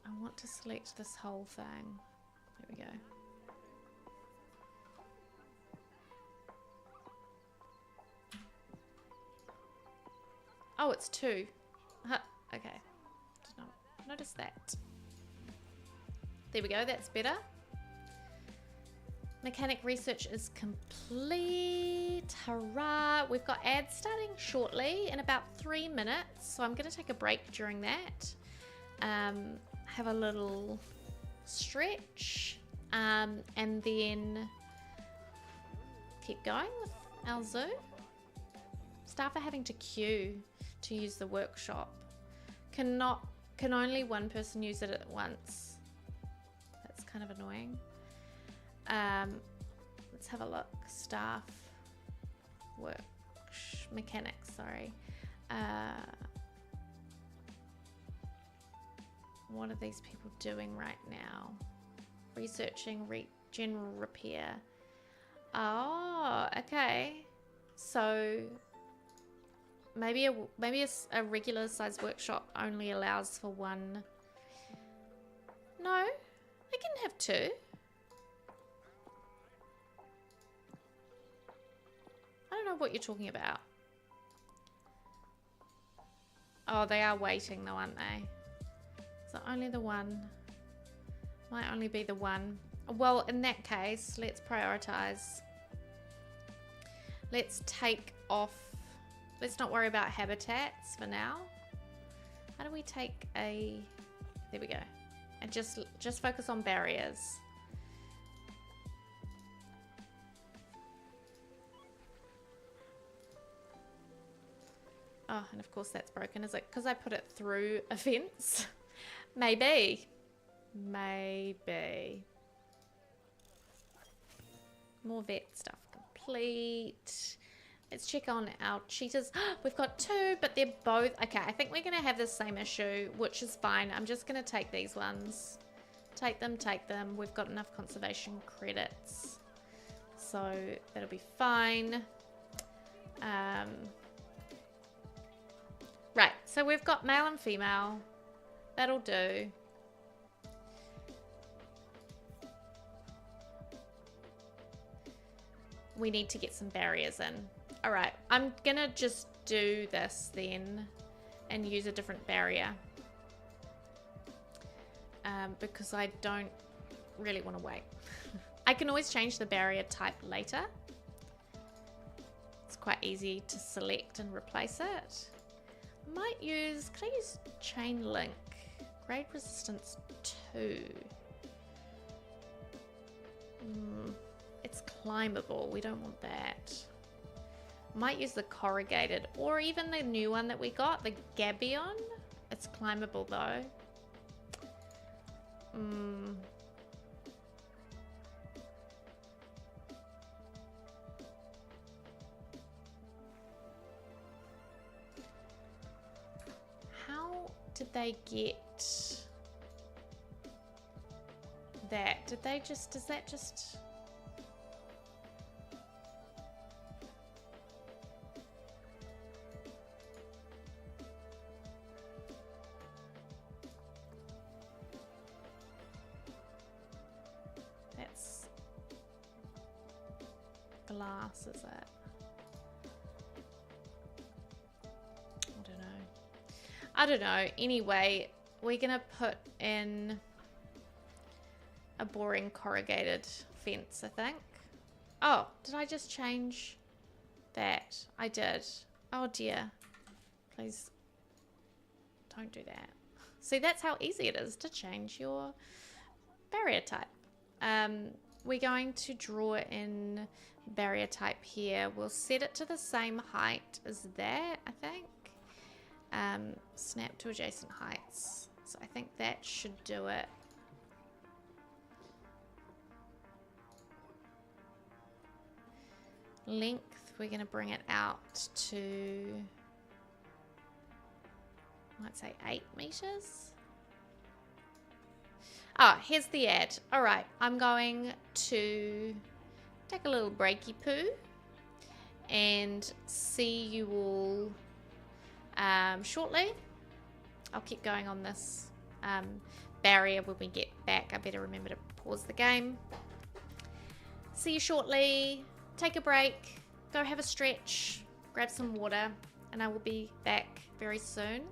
I want to select this whole thing. There we go. Oh, it's 2. Okay. Did not notice that. There we go. That's better. Mechanic research is complete. Hurrah. We've got ads starting shortly in about 3 minutes. So I'm going to take a break during that. Have a little stretch. And then keep going with our zoo. Staff are having to queue to use the workshop. Can only one person use it at once. That's kind of annoying. Let's have a look. Staff, work, mechanics, sorry. What are these people doing right now? Researching general repair. Oh, okay. So maybe a regular size workshop only allows for one. No, I can have two. I don't know what you're talking about. Oh, they are waiting though, aren't they? So only the one. Might only be the one. Well, in that case, let's prioritize. Let's take off. Let's not worry about habitats for now. How do we take a... There we go. And just focus on barriers. Oh, and of course that's broken. Is it because I put it through a fence? Maybe. Maybe. More vet stuff complete. Let's check on our cheetahs. We've got two, but they're both... Okay, I think we're going to have the same issue, which is fine. I'm just going to take these ones. Take them, take them. We've got enough conservation credits. So that'll be fine. Right, so we've got male and female. That'll do. We need to get some barriers in. All right, I'm gonna just do this then and use a different barrier because I don't really want to wait. I can always change the barrier type later. It's quite easy to select and replace it. Might use, could I use chain link? Grade resistance 2. It's climbable. We don't want that. Might use the corrugated or even the new one that we got, the Gabion. It's climbable though. How did they get that? Did they just, does that just... That's glass, is it? I don't know. Anyway, we're gonna put in a boring corrugated fence, I think. Oh, did I just change that? I did. Oh dear. Please don't do that. See, that's how easy it is to change your barrier type. We're going to draw in barrier type here. We'll set it to the same height as that, I think. Snap to adjacent heights. So I think that should do it. Length, we're going to bring it out to, I might say 8 meters. Oh, here's the ad. All right, I'm going to take a little breaky poo and see you all shortly. I'll keep going on this barrier when we get back. I better remember to pause the game. See you shortly. Take a break. Go have a stretch. Grab some water. And I will be back very soon.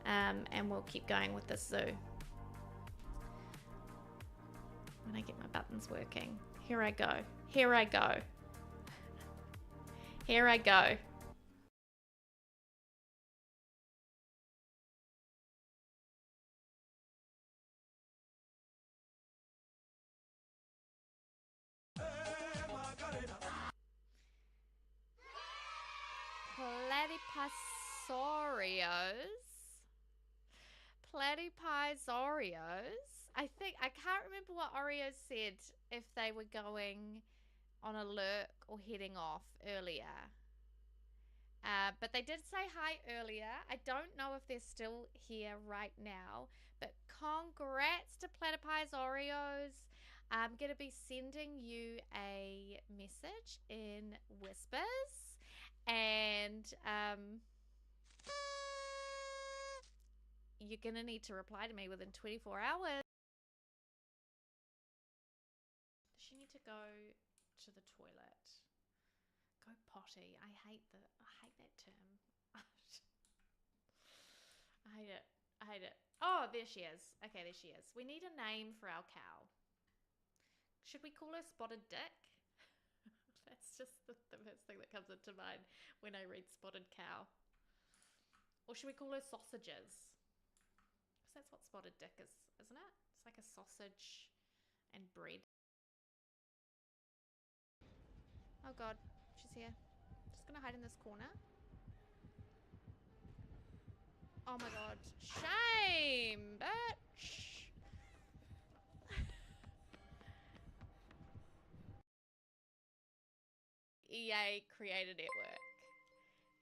And we'll keep going with this zoo. When I get my buttons working. Here I go. Here I go. Here I go. Platypus Platypus I think I can't remember what Oreo said if they were going on a lurk or heading off earlier. But they did say hi earlier. I don't know if they're still here right now. But congrats to Platypus Oreos. I'm going to be sending you a message in Whispers. And you're going to need to reply to me within 24 hours. Does she need to go to the toilet? Go potty. I hate that term. I hate it. I hate it. Oh, there she is. Okay, there she is. We need a name for our cow. Should we call her Spotted Dick? That's just the first thing that comes into mind when I read Spotted Cow. Or should we call her Sausages? Because that's what Spotted Dick is, isn't it? It's like a sausage and bread. Oh god, she's here. Just gonna hide in this corner. Oh my god. Shame, bitch! EA created network.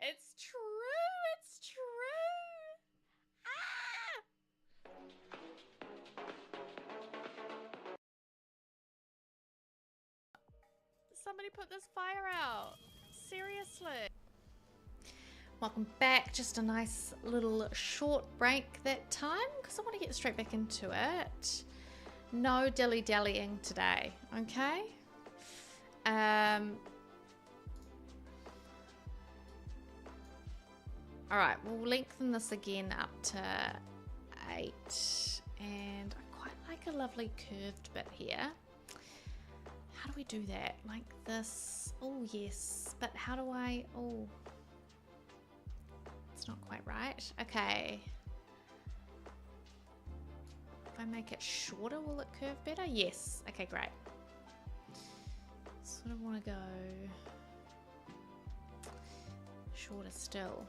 It's true! It's true! Ah! Somebody put this fire out. Seriously. Welcome back. Just a nice little short break that time because I want to get straight back into it. No dilly-dallying today, okay? Alright, we'll lengthen this again up to 8. And I quite like a lovely curved bit here. How do we do that? Like this? Oh, yes. But how do I... Oh. It's not quite right. Okay. If I make it shorter, will it curve better? Yes. Okay, great. Sort of want to go shorter still.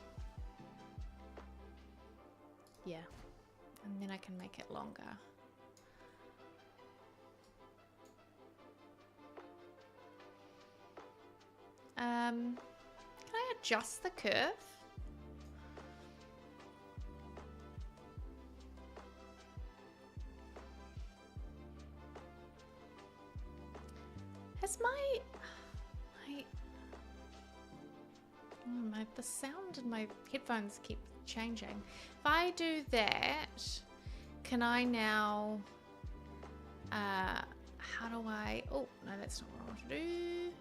Yeah. And then I can make it longer. Can I adjust the curve? Has the sound in my headphones keep changing. If I do that, can I now, how do I, oh, no, that's not what I want to do.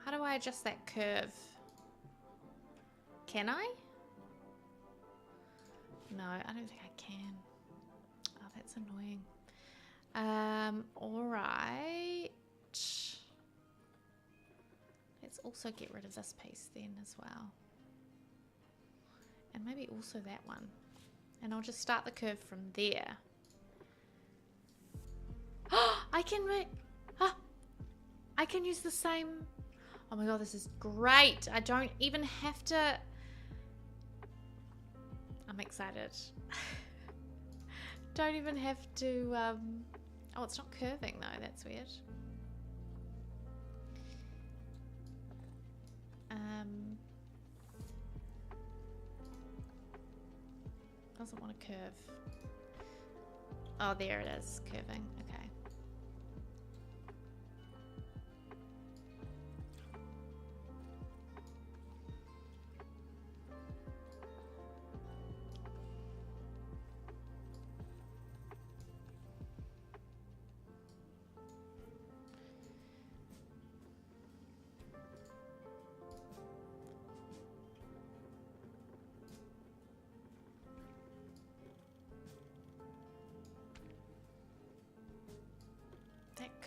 How do I adjust that curve? Can I? No, I don't think I can. Oh, that's annoying. Alright. Let's also get rid of this piece then as well. And maybe also that one. And I'll just start the curve from there. I can make... I can use the same... Oh my god, this is great. I don't even have to... I'm excited. Don't even have to... Oh, it's not curving though. That's weird. Doesn't want to curve. Oh, there it is. Curving. Okay.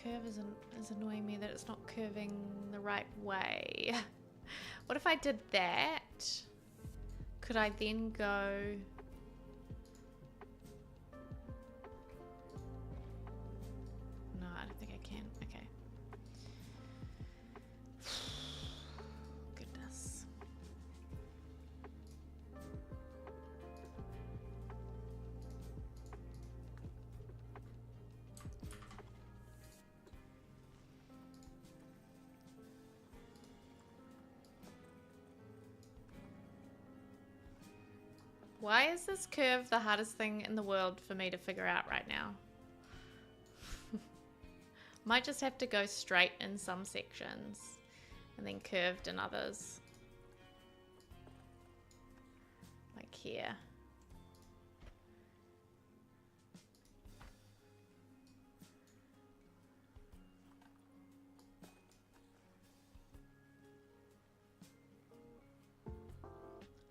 Curve is annoying me that it's not curving the right way. What if I did that? Could I then go... No, I don't think I can. Okay. Why is this curve the hardest thing in the world for me to figure out right now? Might just have to go straight in some sections and then curved in others. Like here.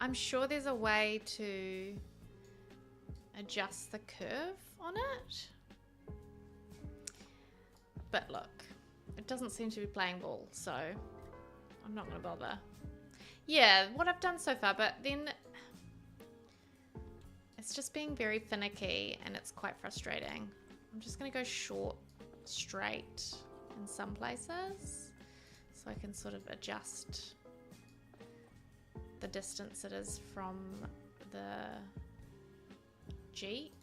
I'm sure there's a way to adjust the curve on it. But look, it doesn't seem to be playing ball, so I'm not going to bother. Yeah, what I've done so far, but then it's just being very finicky and it's quite frustrating. I'm just going to go short, straight in some places so I can sort of adjust the distance it is from the Jeep.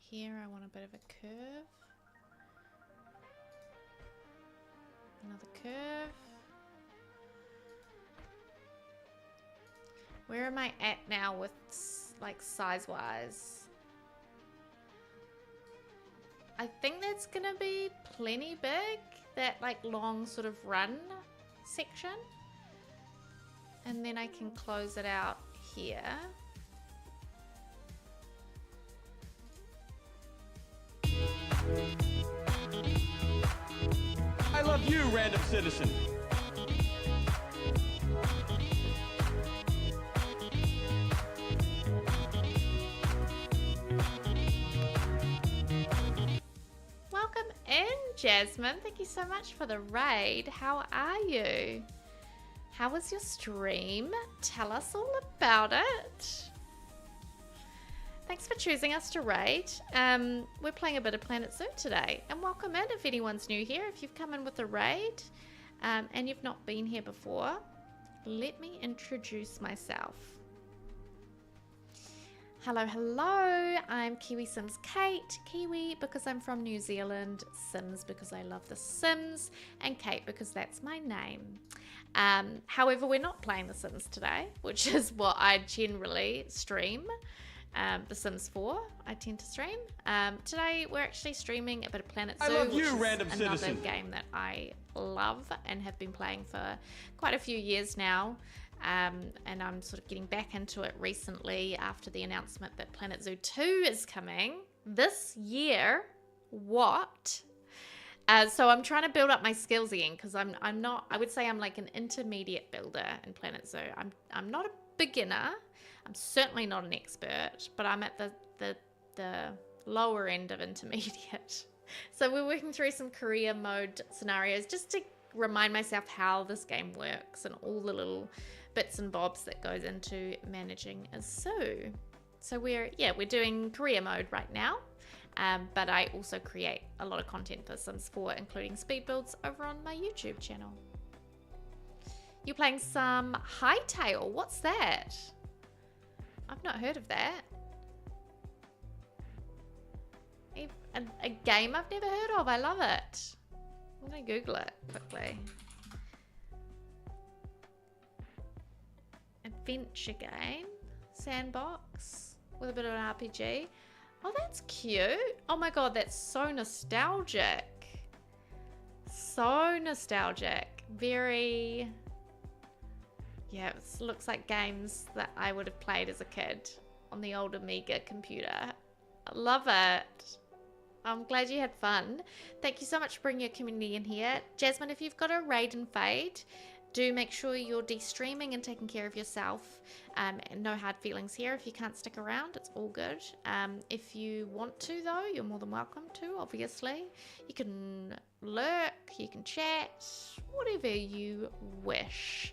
Here I want a bit of a curve. Another curve. Where am I at now with like size wise? I think that's gonna be plenty big, that like long sort of run section. And then I can close it out here. I love you, random citizen. Welcome in, Jasmine. Thank you so much for the raid. How are you? How was your stream? Tell us all about it. Thanks for choosing us to raid. We're playing a bit of Planet Zoo today. And welcome in if anyone's new here. If you've come in with a raid and you've not been here before, let me introduce myself. Hello, hello. I'm KiwiSimsKate. Kiwi because I'm from New Zealand. Sims because I love the Sims. And Kate because that's my name. However, we're not playing The Sims today, which is what I generally stream. The Sims 4 I tend to stream. Today we're actually streaming a bit of Planet Zoo, I love you, which is random another citizen. game that I love and have been playing for quite a few years now. And I'm sort of getting back into it recently after the announcement that Planet Zoo 2 is coming this year. What? So I'm trying to build up my skills again because I'm not, I would say I'm like an intermediate builder in Planet Zoo. I'm not a beginner. I'm certainly not an expert, but I'm at the lower end of intermediate. So we're working through some career mode scenarios just to remind myself how this game works and all the little bits and bobs that goes into managing a zoo. So we're doing career mode right now, but I also create a lot of content for Sims 4, including speed builds over on my YouTube channel. You're playing some Hightail. What's that? I've not heard of that. A game I've never heard of. I love it. I'm going to Google it quickly. Adventure game. Sandbox. With a bit of an RPG. Oh, that's cute. Oh my god, that's so nostalgic. So nostalgic. Very... yeah, it looks like games that I would have played as a kid on the old Amiga computer. I love it. I'm glad you had fun. Thank you so much for bringing your community in here. Jasmine, if you've got a raid and fade, do make sure you're de-streaming and taking care of yourself. And no hard feelings here. If you can't stick around, it's all good. If you want to, though, you're more than welcome to, obviously. You can lurk, you can chat, whatever you wish.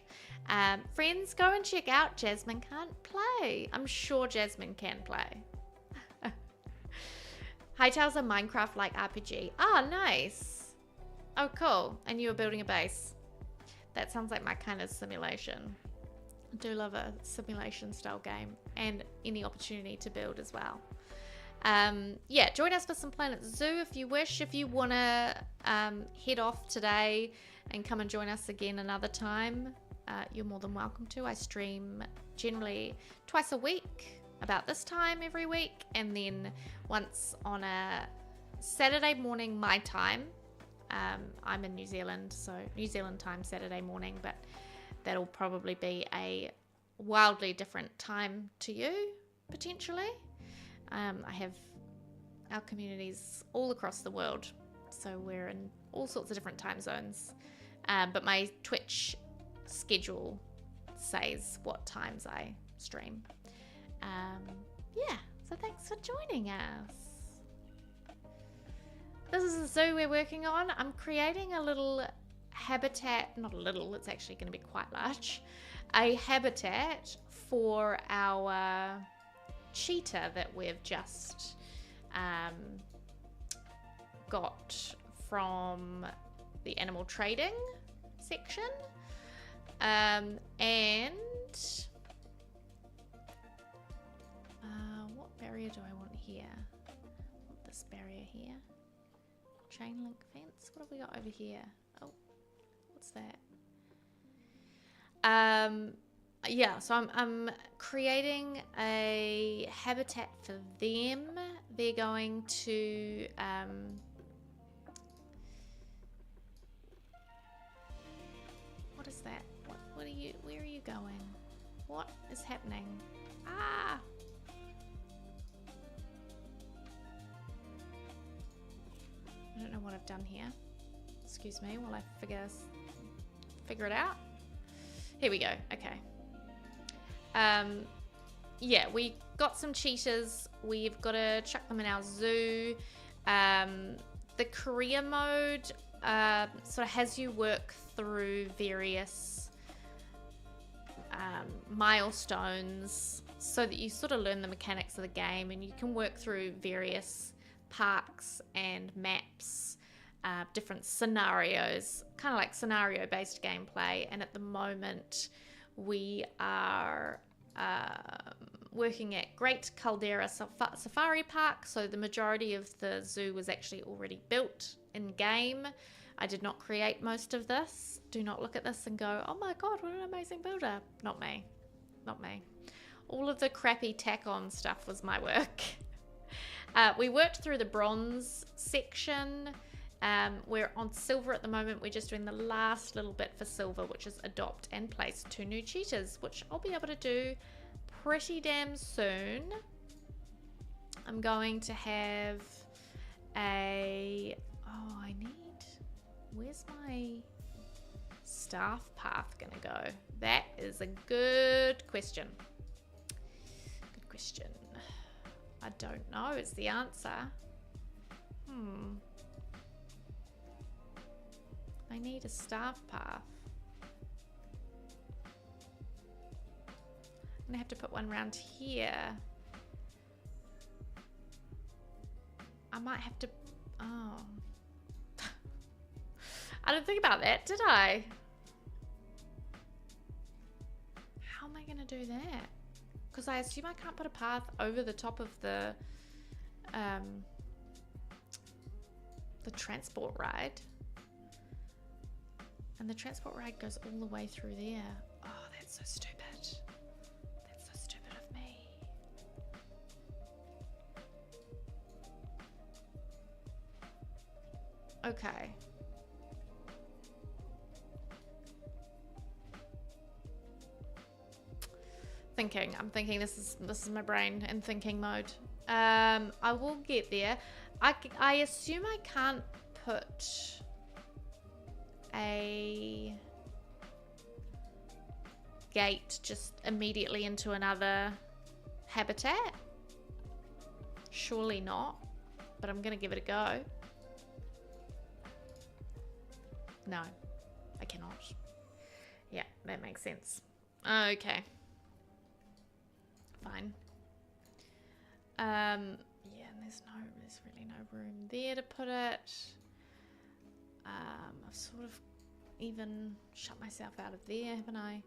Friends, go and check out Jasmine Can't Play. I'm sure Jasmine can play. Hightail's a Minecraft-like RPG. Ah, nice. Oh, cool. And you were building a base. That sounds like my kind of simulation. I do love a simulation-style game and any opportunity to build as well. Yeah, join us for some Planet Zoo if you wish. If you want to head off today and come and join us again another time, you're more than welcome to. I stream generally twice a week, about this time every week, and then once on a Saturday morning my time. I'm in New Zealand, so New Zealand time Saturday morning, but that'll probably be a wildly different time to you, potentially. I have our communities all across the world, so we're in all sorts of different time zones. But my Twitch schedule says what times I stream. Yeah, so thanks for joining us. This is the zoo we're working on. I'm creating a little habitat, not a little, it's actually going to be quite large, a habitat for our cheetah that we've just got from the animal trading section. And what barrier do I want here? I want this barrier here. Chain link fence. What have we got over here? Oh, what's that? Yeah, so I'm creating a habitat for them. They're going to what is that? What are you? Where are you going? What is happening? Ah! I don't know what I've done here. Excuse me while I figure it out. Here we go. Okay. Yeah, we got some cheetahs. We've got to chuck them in our zoo. The career mode sort of has you work through various milestones so that you sort of learn the mechanics of the game, and you can work through various parks and maps, different scenarios, kind of like scenario-based gameplay. And at the moment, we are working at Great Caldera Safari Park, so the majority of the zoo was actually already built in game. I did not create most of this. Do not look at this and go, oh my god, what an amazing builder. Not me. Not me. All of the crappy tack-on stuff was my work. We worked through the bronze section. We're on silver at the moment. We're just doing the last little bit for silver, which is adopt and place 2 new cheetahs, which I'll be able to do pretty damn soon. I'm going to have a... Oh, I need... Where's my staff path gonna go? That is a good question. Good question. I don't know. It's the answer. I need a staff path. I'm gonna have to put one around here. I might have to... Oh. I didn't think about that, did I? How am I gonna do that? Because I assume I can't put a path over the top of the transport ride. And the transport ride goes all the way through there. Oh, that's so stupid. That's so stupid of me. Okay. I'm thinking this is my brain in thinking mode. I will get there. I assume I can't put a gate just immediately into another habitat. Surely not, but I'm gonna give it a go. No, I cannot. Yeah, that makes sense. Okay. Fine. Yeah, and there's really no room there to put it. I've sort of even shut myself out of there, haven't I?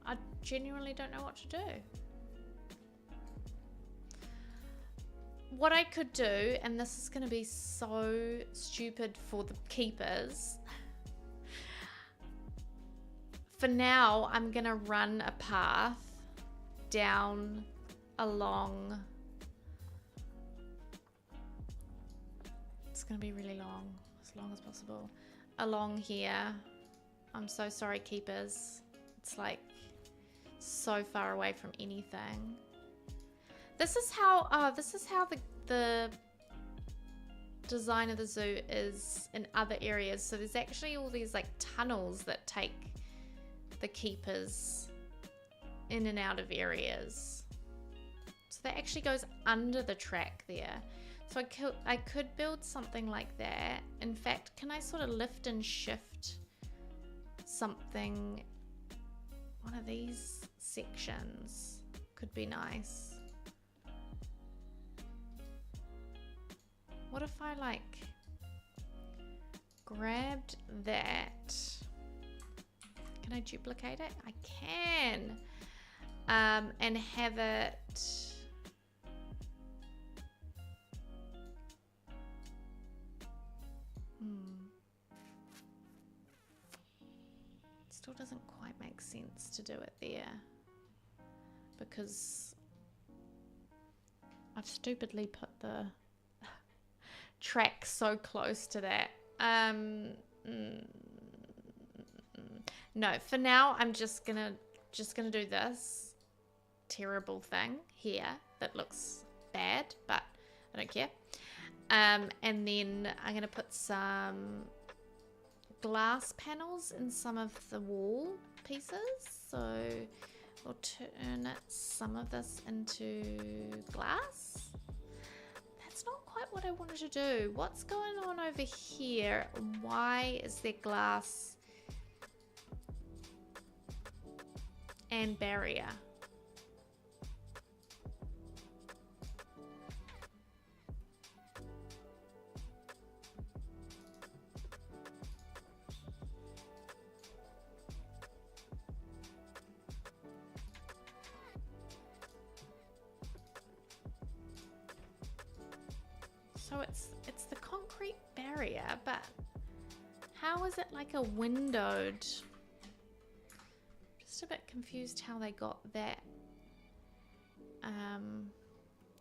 I genuinely don't know what to do. What I could do, and this is going to be so stupid for the keepers. For now, I'm going to run a path down along. It's going to be really long, as long as possible. Along here. I'm so sorry, keepers. It's like so far away from anything. This is how the design of the zoo is in other areas. So there's actually all these like tunnels that take the keepers in and out of areas. So that actually goes under the track there. So I could build something like that. In fact, can I sort of lift and shift something? One of these sections could be nice. What if I like grabbed that? Can I duplicate it? I can. And have it. Still doesn't quite make sense to do it there because I've stupidly put the track so close to that. No, for now I'm just gonna do this terrible thing here that looks bad, but I don't care. And then I'm gonna put some glass panels in some of the wall pieces, so we'll turn some of this into glass. That's not quite what I wanted to do. What's going on over here? Why is there glass and barrier? So it's the concrete barrier, but how is it like a windowed? Just a bit confused how they got that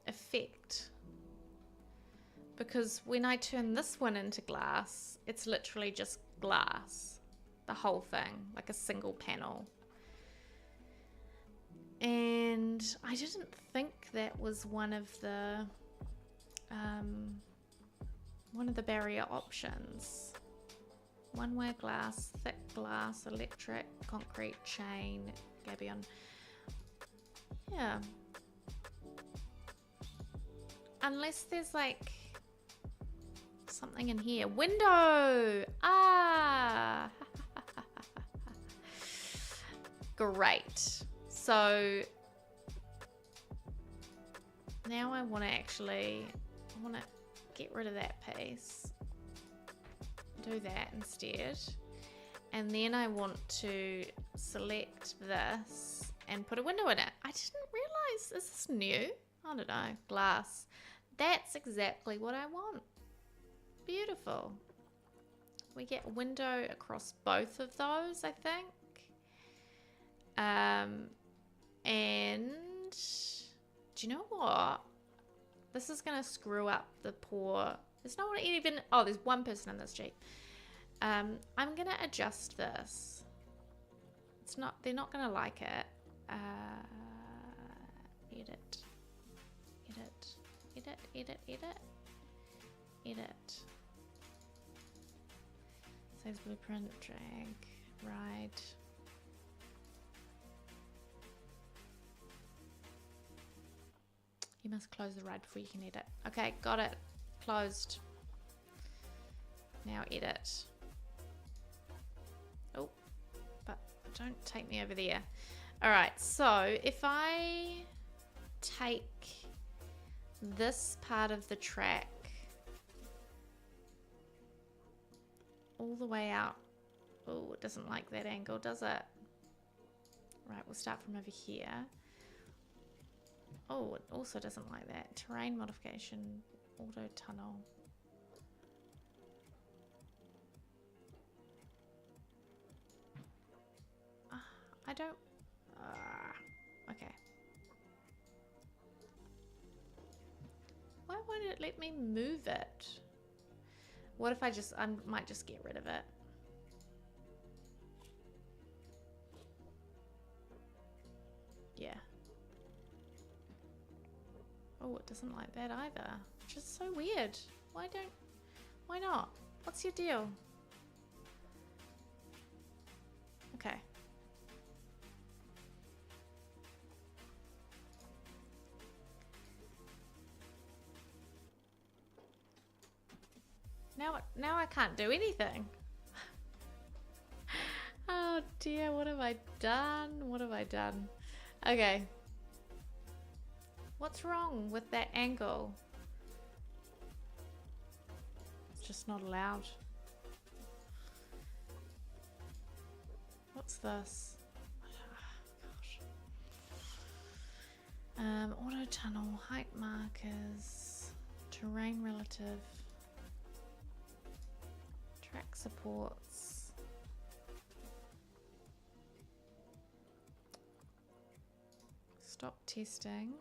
effect. Because when I turn this one into glass, it's literally just glass. The whole thing, like a single panel. And I didn't think that was one of the barrier options. One-way glass, thick glass, electric, concrete, chain, gabion. Yeah. Unless there's like something in here. Window! Ah! Great. So now I want to get rid of that piece. Do that instead. And then I want to select this and put a window in it. I didn't realize, is this new? I don't know, glass. That's exactly what I want. Beautiful. We get a window across both of those, I think. And do you know what? This is going to screw up the poor... There's no one even... Oh, there's one person in this Jeep. I'm going to adjust this. It's not... They're not going to like it. Edit. Edit. Edit. Edit. Edit. Edit. Saves blueprint. Drag. Ride. You must close the ride before you can edit. Okay, got it. Closed. Now edit. Oh, but don't take me over there. Alright, so if I take this part of the track all the way out. Oh, it doesn't like that angle, does it? Right, we'll start from over here. Oh, it also doesn't like that. Terrain modification, auto tunnel. I don't... okay. Why won't it let me move it? What if I might just get rid of it? Yeah. Oh, it doesn't like that either. Which is so weird. Why not? What's your deal? Okay. Now I can't do anything. Oh dear, what have I done? What have I done? Okay. What's wrong with that angle? It's just not allowed. What's this? Gosh. Auto tunnel, height markers, terrain relative, track supports. Stop testing.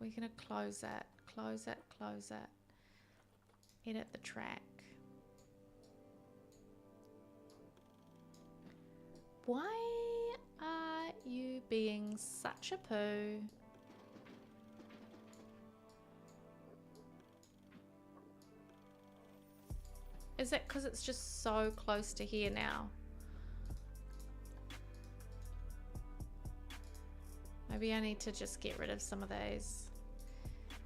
We're gonna close it, close it, close it. Edit the track. Why are you being such a poo? Is it because it's just so close to here now? Maybe I need to just get rid of some of those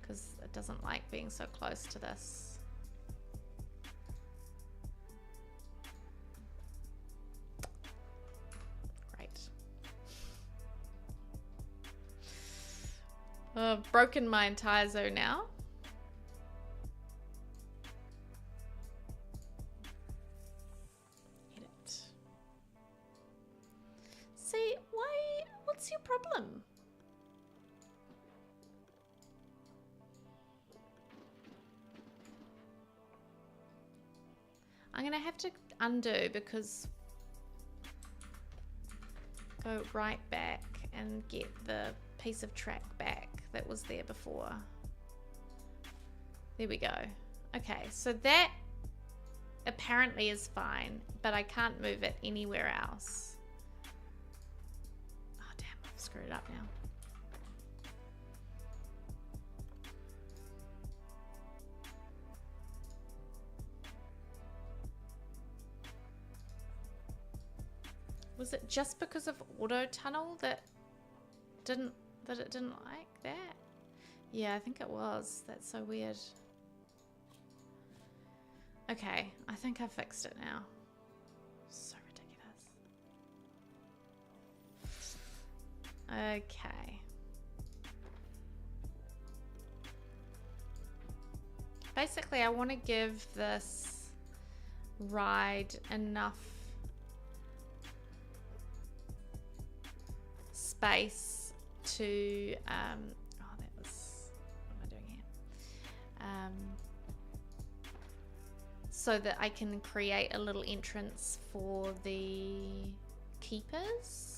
because it doesn't like being so close to this. Great. I've broken my entire zone now. Edit. See, why? What's your problem? I'm gonna have to undo because go right back and get the piece of track back that was there before. There we go. Okay, so that apparently is fine, but I can't move it anywhere else. Oh damn, I've screwed it up now. Was it just because of auto tunnel that it didn't like that? Yeah, I think it was. That's so weird. Okay, I think I fixed it now. So ridiculous. Okay. Basically, I want to give this ride enough space to oh, that was, what am I doing here? So that I can create a little entrance for the keepers.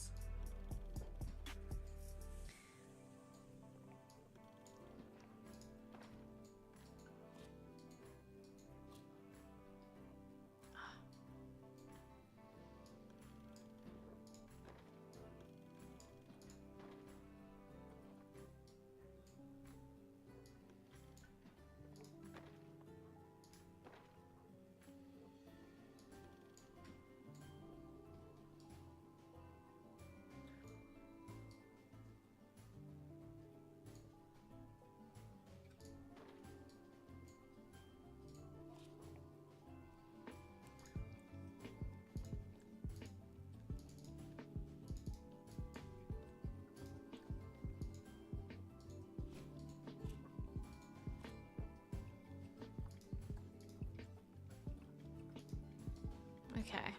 Okay.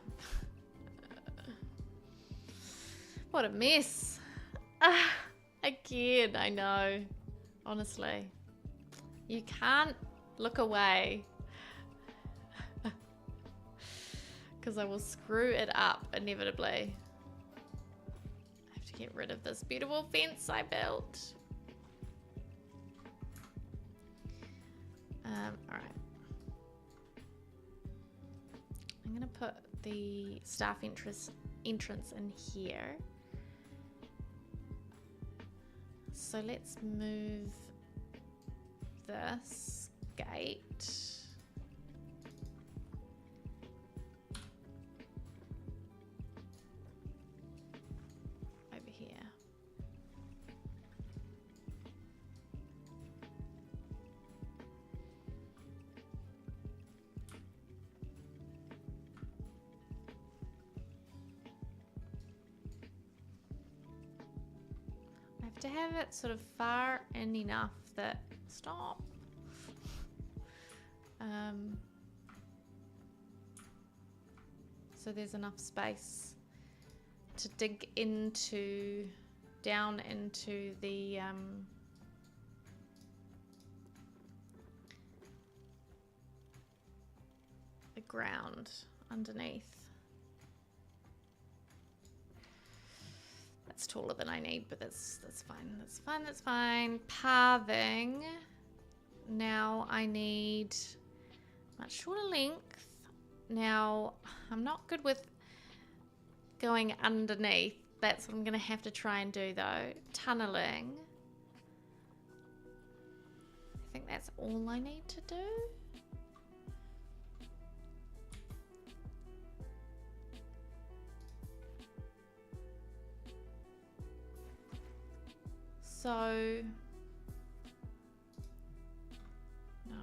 What a mess. Again, I know. Honestly. You can't look away. Because I will screw it up inevitably. I have to get rid of this beautiful fence I built. Alright. I'm going to put the staff entrance in here. So let's move this gate. Over here. To have it sort of far in enough that stop. So there's enough space to dig into, down into the ground underneath. That's taller than I need, but that's fine. That's fine. That's fine. Pathing. Now I need much shorter length. Now I'm not good with going underneath. That's what I'm going to have to try and do though. Tunneling. I think that's all I need to do. So, no.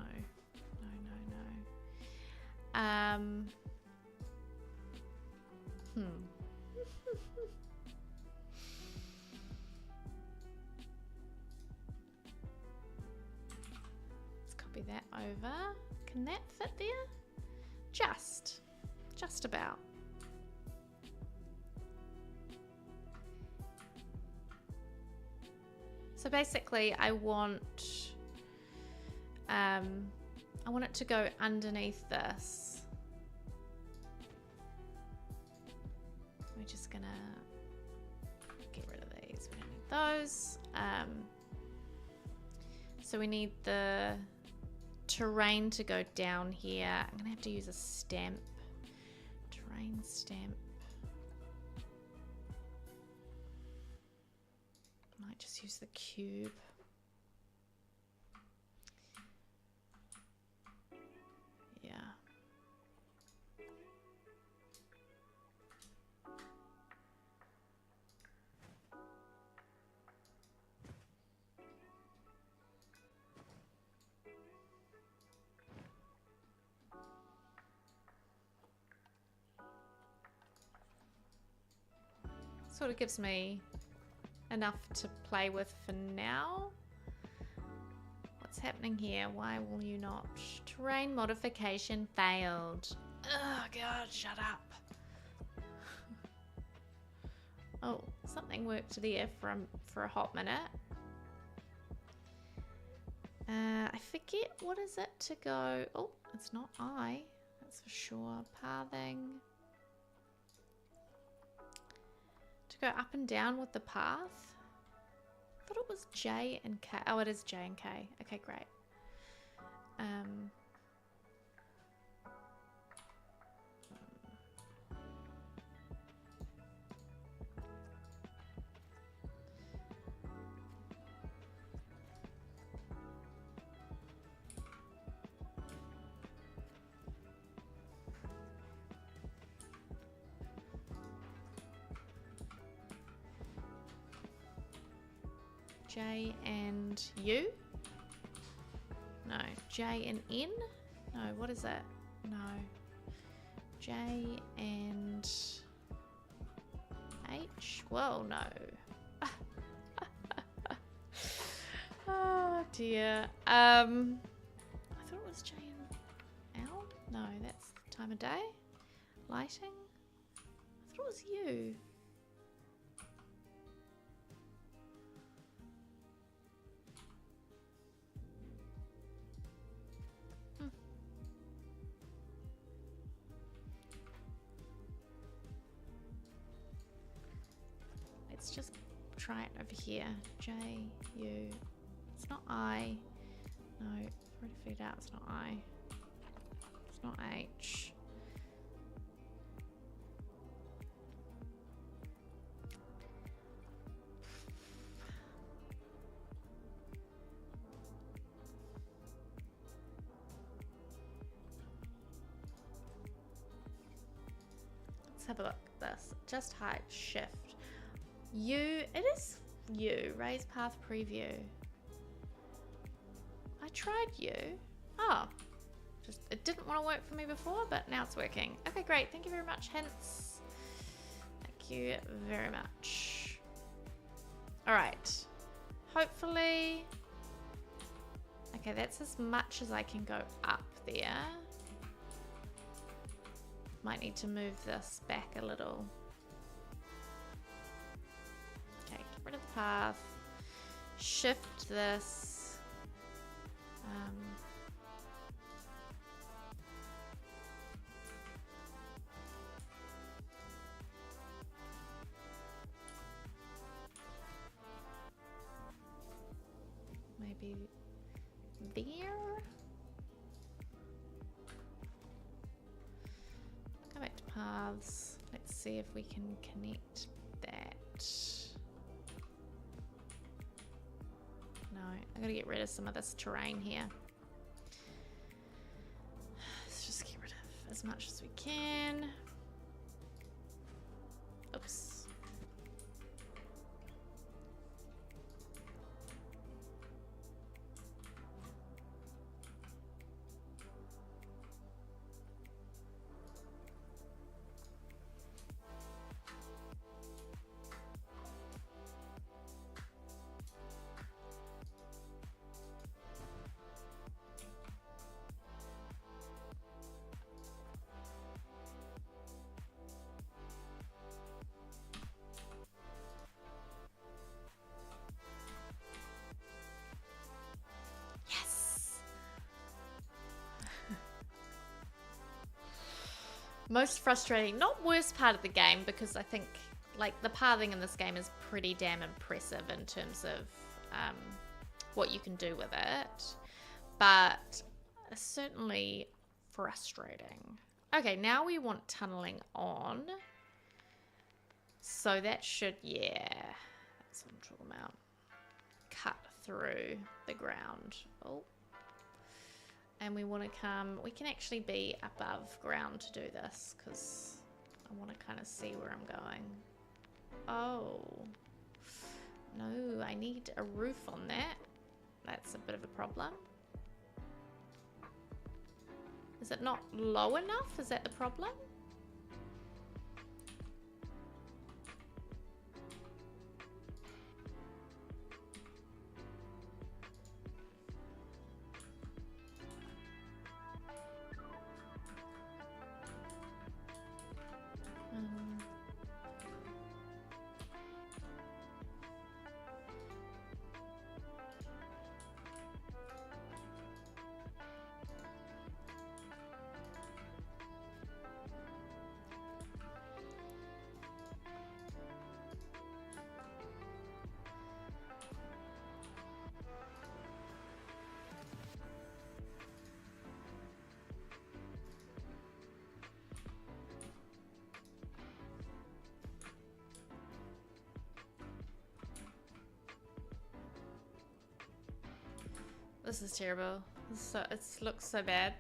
Let's copy that over. Can that fit there? Just about. So basically I want it to go underneath this. We're just gonna get rid of these. We don't need those. So we need the terrain to go down here. I'm gonna have to use a stamp. Terrain stamp. Might just use the cube. Yeah. Sort of gives me enough to play with for now. What's happening here? Why will you not? Terrain modification failed. Oh god, shut up. Oh, something worked there for a hot minute. I forget, what is it to go? Oh, it's not I, that's for sure. Pathing. To go up and down with the path. I thought it was J and K. Oh, it is J and K. Okay, great. J and U? No. J and N? No, what is that? No. J and H? Well, no. Oh dear. I thought it was J and L? No, that's time of day. Lighting? I thought it was U. just try it over here. J, U. It's not I. No, I've already figured out it's not I. It's not H. Let's have a look at this. Just hide, shift. U, it is U, raise path preview. I tried U. Oh, just it didn't want to work for me before, but now it's working. Okay, great. Thank you very much, Hints. Thank you very much. All right. Hopefully, okay, that's as much as I can go up there. Might need to move this back a little. Okay, get rid of the path. Shift this. Maybe there. Go back to paths. Let's see if we can connect that. No, I'm gonna get rid of some of this terrain here. Let's just get rid of as much as we can. Oops. Most frustrating, not worst part of the game, because I think like the pathing in this game is pretty damn impressive in terms of what you can do with it, but certainly frustrating. Okay, now we want tunneling on, so that should, yeah, that's what I'm talking about. Cut through the ground. Oh. And we want to come, we can actually be above ground to do this because I want to kind of see where I'm going. Oh, no, I need a roof on that. That's a bit of a problem. Is it not low enough? Is that the problem? This is terrible. It looks so bad,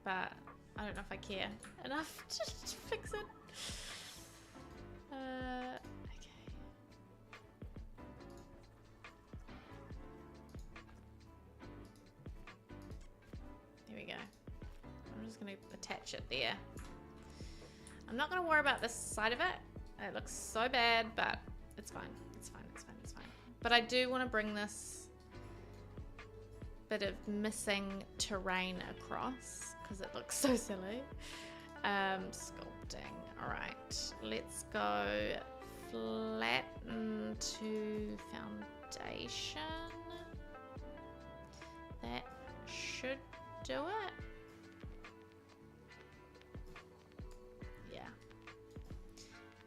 but I don't know if I care enough to fix it. Okay. There we go. I'm just going to attach it there. I'm not going to worry about this side of it. It looks so bad, but it's fine. It's fine. It's fine. It's fine. But I do want to bring this bit of missing terrain across because it looks so silly. Sculpting. All right, let's go flatten to foundation. That should do it. Yeah.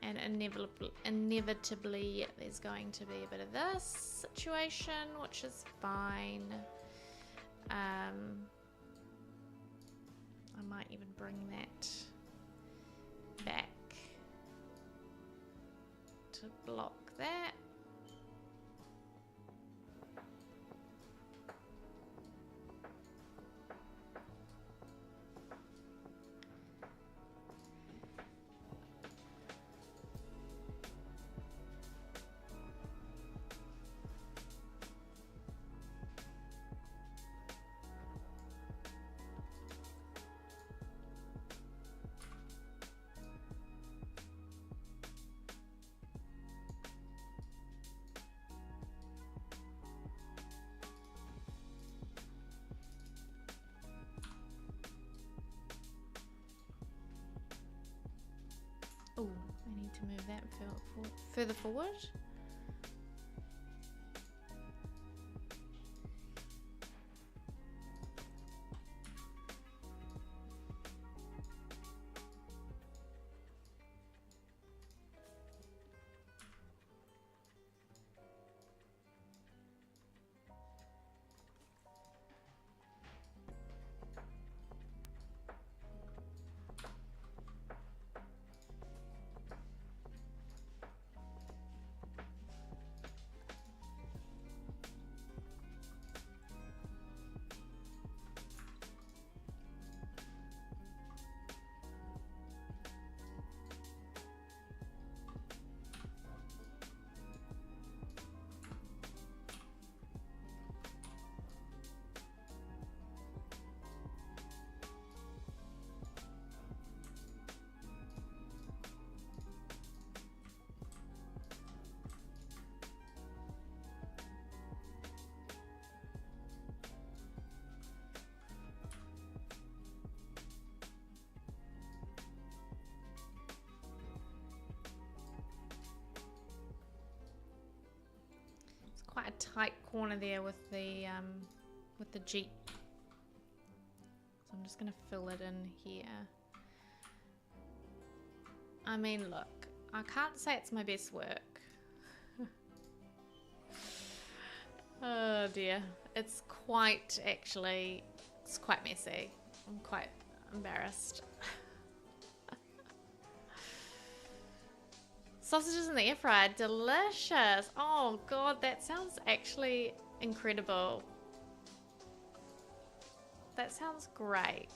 And inevitably there's going to be a bit of this situation, which is fine. I might even bring that back to block that. Oh, I need to move that further forward. Quite a tight corner there with the Jeep. So I'm just gonna fill it in here. I mean, look, I can't say it's my best work. Oh dear, it's quite messy. I'm quite embarrassed. Sausages in the air fryer, delicious. Oh god, that sounds actually incredible. That sounds great.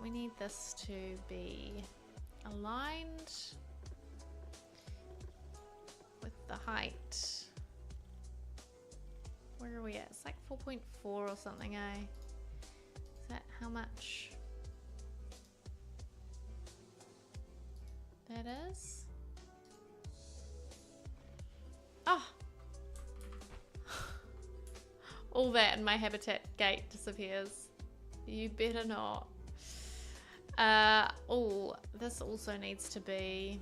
We need this to be aligned with the height. Where are we at? It's like 4.4 or something, eh? Is that how much that is? Oh! All that and my habitat gate disappears. You better not. Oh, this also needs to be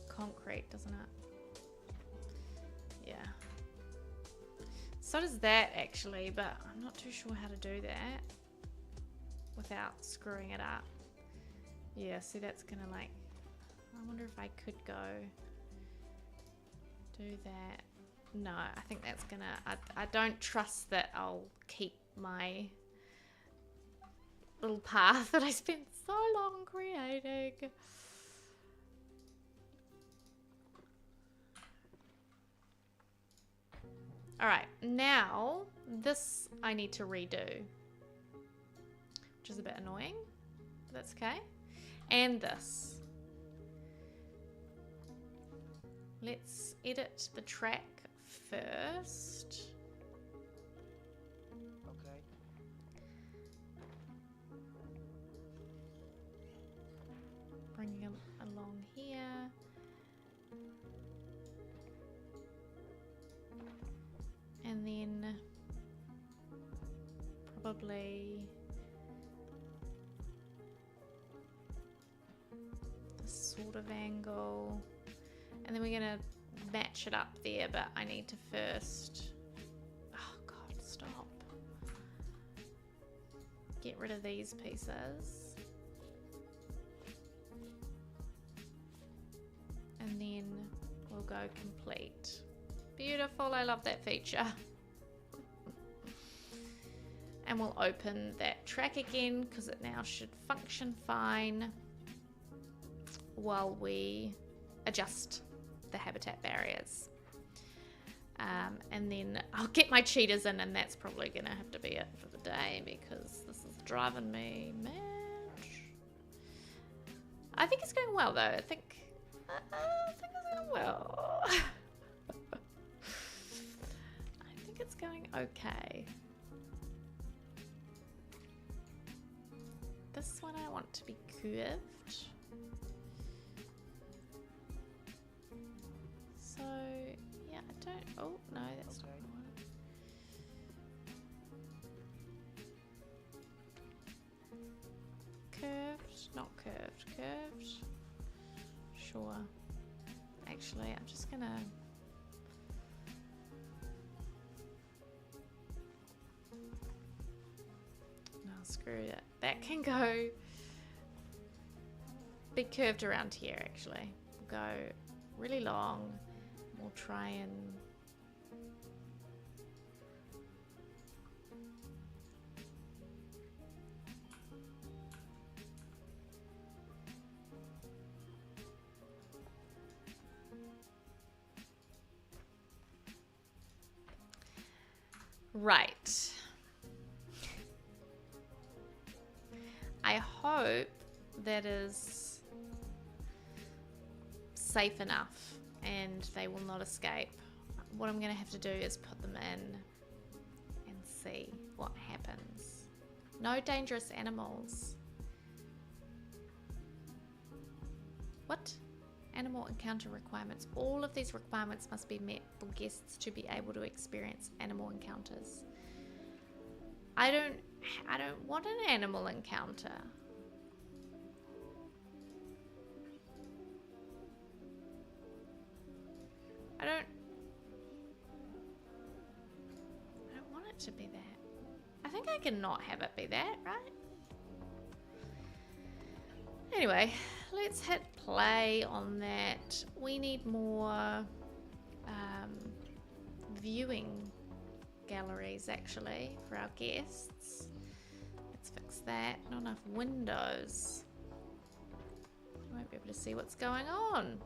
concrete, doesn't it? Yeah. So does that actually, but I'm not too sure how to do that without screwing it up. Yeah, see that's gonna like, I wonder if I could go do that. No, I think that's gonna, I don't trust that I'll keep my little path that I spent so long creating. Alright, now this I need to redo, which is a bit annoying, but that's okay. And this. Let's edit the track first. Okay. Bring him along here. then probably this sort of angle, and then we're gonna match it up there, but I need to first, oh god, stop, get rid of these pieces, and then we'll go complete. Beautiful, I love that feature. And we'll open that track again because it now should function fine while we adjust the habitat barriers. And then I'll get my cheetahs in, and that's probably gonna have to be it for the day because this is driving me mad. I think it's going well though. I think it's going well. I think it's going okay. This one I want to be curved. So, yeah, I don't... Oh, no, that's not the one. Curved, not curved, curved. Sure. Actually, I'm just gonna... No, screw it. That can go... Be curved around here, actually. We'll go really long. We'll try and... Right. I hope that is safe enough and they will not escape. What I'm going to have to do is put them in and see what happens. No dangerous animals. What? Animal encounter requirements. All of these requirements must be met for guests to be able to experience animal encounters. I don't want an animal encounter. I don't want it to be that. I think I can not have it be that, right? Anyway, let's hit play on that. We need more viewing galleries actually for our guests. Let's fix that. Not enough windows. You won't be able to see what's going on.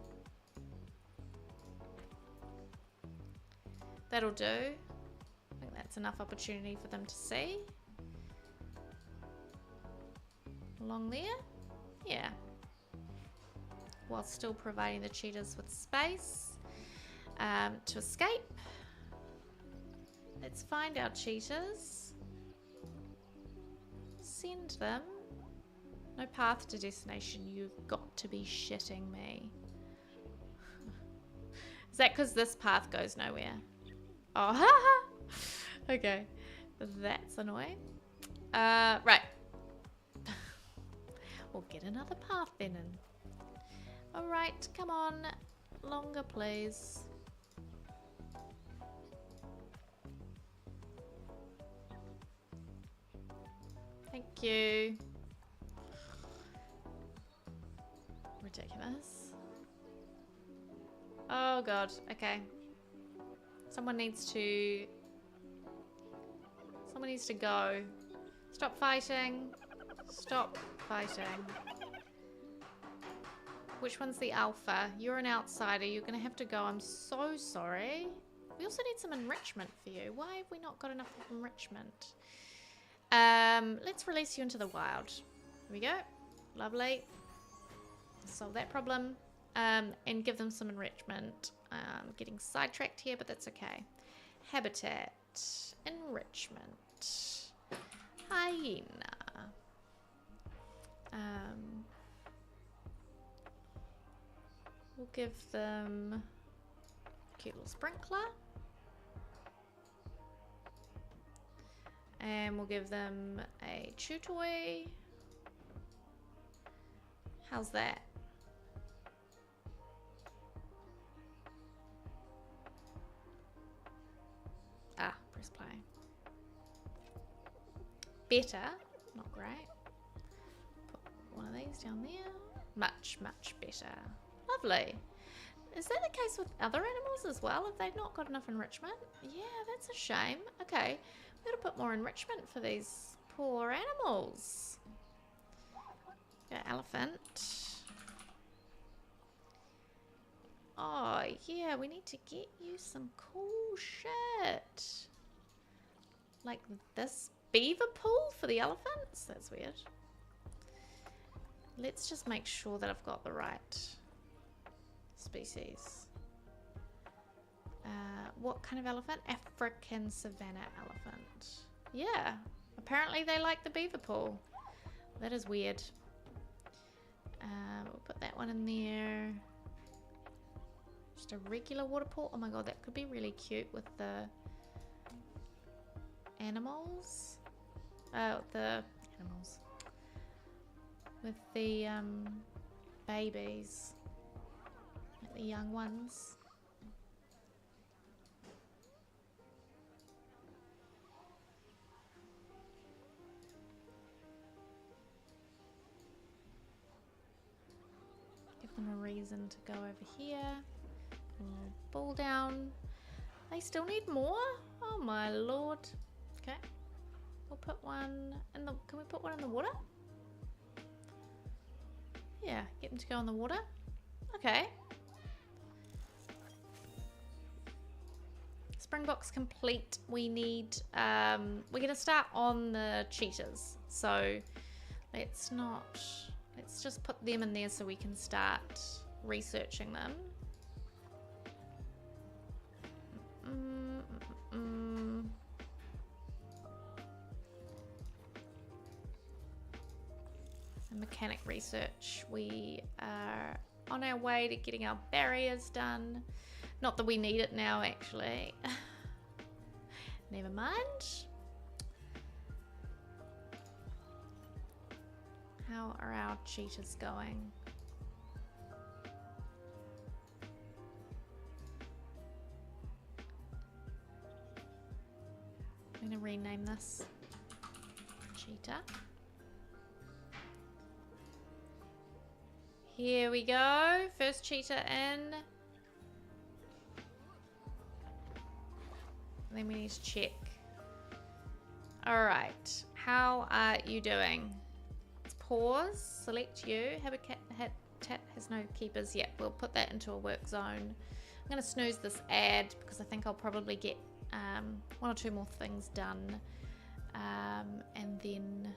That'll do. I think that's enough opportunity for them to see. Along there? Yeah. While still providing the cheetahs with space to escape. Let's find our cheetahs. Send them. No path to destination. You've got to be shitting me. Is that because this path goes nowhere? Oh, haha. Okay. That's annoying. Right. We'll get another path then. Alright, come on. Longer, please. Thank you. Ridiculous. Oh god, okay. Someone needs to go. Stop fighting. Stop fighting. Which one's the alpha? You're an outsider. You're going to have to go. I'm so sorry. We also need some enrichment for you. Why have we not got enough enrichment? Let's release you into the wild. Here we go. Lovely. Solve that problem. And give them some enrichment. Getting sidetracked here, but that's okay. Habitat. Enrichment. Hyena. We'll give them a cute little sprinkler. And we'll give them a chew toy. How's that? Ah, press play. Better, not great. Put one of these down there. Much, much better. Lovely. Is that the case with other animals as well? Have they not got enough enrichment? Yeah, that's a shame. Okay, we've got to put more enrichment for these poor animals. Go elephant. Oh, yeah, we need to get you some cool shit. Like this beaver pool for the elephants? That's weird. Let's just make sure that I've got the right species. What kind of elephant? African savanna elephant. Yeah, apparently they like the beaver pool. That is weird. We'll put that one in there. Just a regular water pool. Oh my god, that could be really cute with the animals. The animals. With the babies. Like the young ones. Give them a reason to go over here. Put a little ball down. They still need more? Oh my lord. Okay. We'll put one in the... Can we put one in the water? Yeah, get them to go in the water. Okay. Springboks complete. We need... we're going to start on the cheetahs. So let's not... Let's just put them in there so we can start researching them. Mechanic research. We are on our way to getting our barriers done. Not that we need it now, actually. Never mind. How are our cheetahs going? I'm going to rename this cheetah. Here we go. First cheetah in. Then we need to check. Alright. How are you doing? Let's pause. Select you. Habitat has no keepers yet. We'll put that into a work zone. I'm going to snooze this ad because I think I'll probably get one or two more things done. And then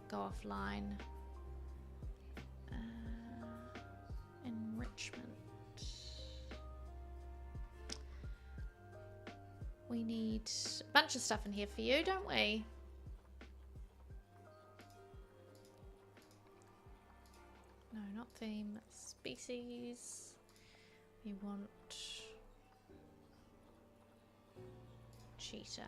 go offline. Enrichment. We need a bunch of stuff in here for you, don't we? No, not theme. Species. We want cheetah.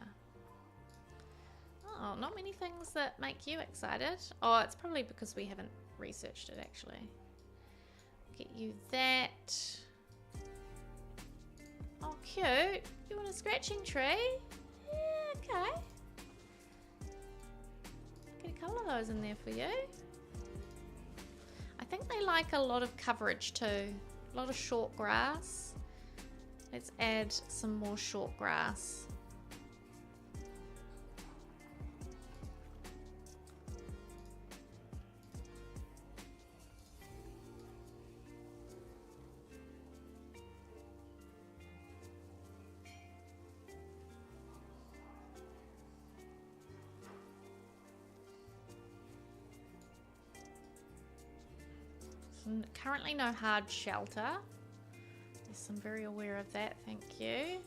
Oh, not many things that make you excited. Oh, it's probably because we haven't researched it actually. Get you that. Oh, cute. You want a scratching tree? Yeah, okay. Get a couple of those in there for you. I think they like a lot of coverage too. A lot of short grass. Let's add some more short grass. Currently no hard shelter. Yes, I'm very aware of that, thank you.